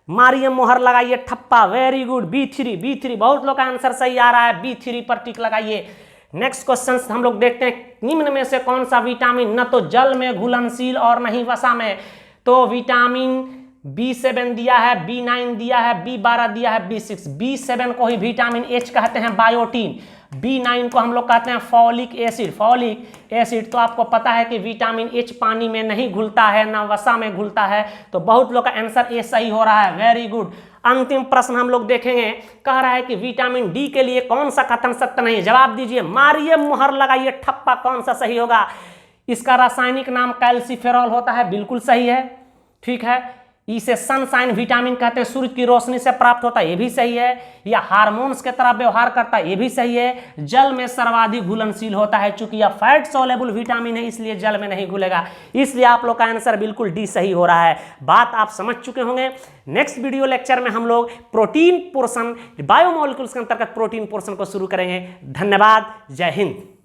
मारिए मोहर लगाइए ठप्पा। वेरी गुड, B3, बहुत लोग का आंसर सही आ रहा है, B3 पर टिक लगाइए। नेक्स्ट क्वेश्चन हम लोग देखते हैं, निम्न में से कौन सा विटामिन न तो जल में घुलनशील और नहीं वसा में, तो विटामिन B7 दिया है, B9 दिया है, B12 दिया है, B6। B7 को ही विटामिन H कहते हैं, बायोटीन। B9 को हम लोग कहते हैं फॉलिक एसिड। तो आपको पता है कि विटामिन H पानी में नहीं घुलता है, ना वसा में घुलता है, तो बहुत लोग का आंसर ए सही हो रहा है। Very good. अंतिम प्रश्न हम लोग देखेंगे, कह रहा है कि विटामिन डी के लिए कौन सा कथन सत्य नहीं है, जवाब दीजिए। मारिए मोहर लगाइए ठप्पा, कौन सा सही होगा। इसका रासायनिक नाम कैल्सीफेरॉल होता है, बिल्कुल सही है, ठीक है। इसे सनशाइन विटामिन कहते हैं, सूर्य की रोशनी से प्राप्त होता है, ये भी सही है। या हार्मोन्स के तरह व्यवहार करता है, ये भी सही है। जल में सर्वाधिक घुलनशील होता है, चूंकि यह फैट सोलेबल विटामिन है इसलिए जल में नहीं घुलेगा, इसलिए आप लोग का आंसर बिल्कुल डी सही हो रहा है। बात आप समझ चुके होंगे। नेक्स्ट वीडियो लेक्चर में हम लोग प्रोटीन पोर्शन, बायोमोलिक्यूल्स के अंतर्गत प्रोटीन पोर्शन को शुरू करेंगे। धन्यवाद, जय हिंद।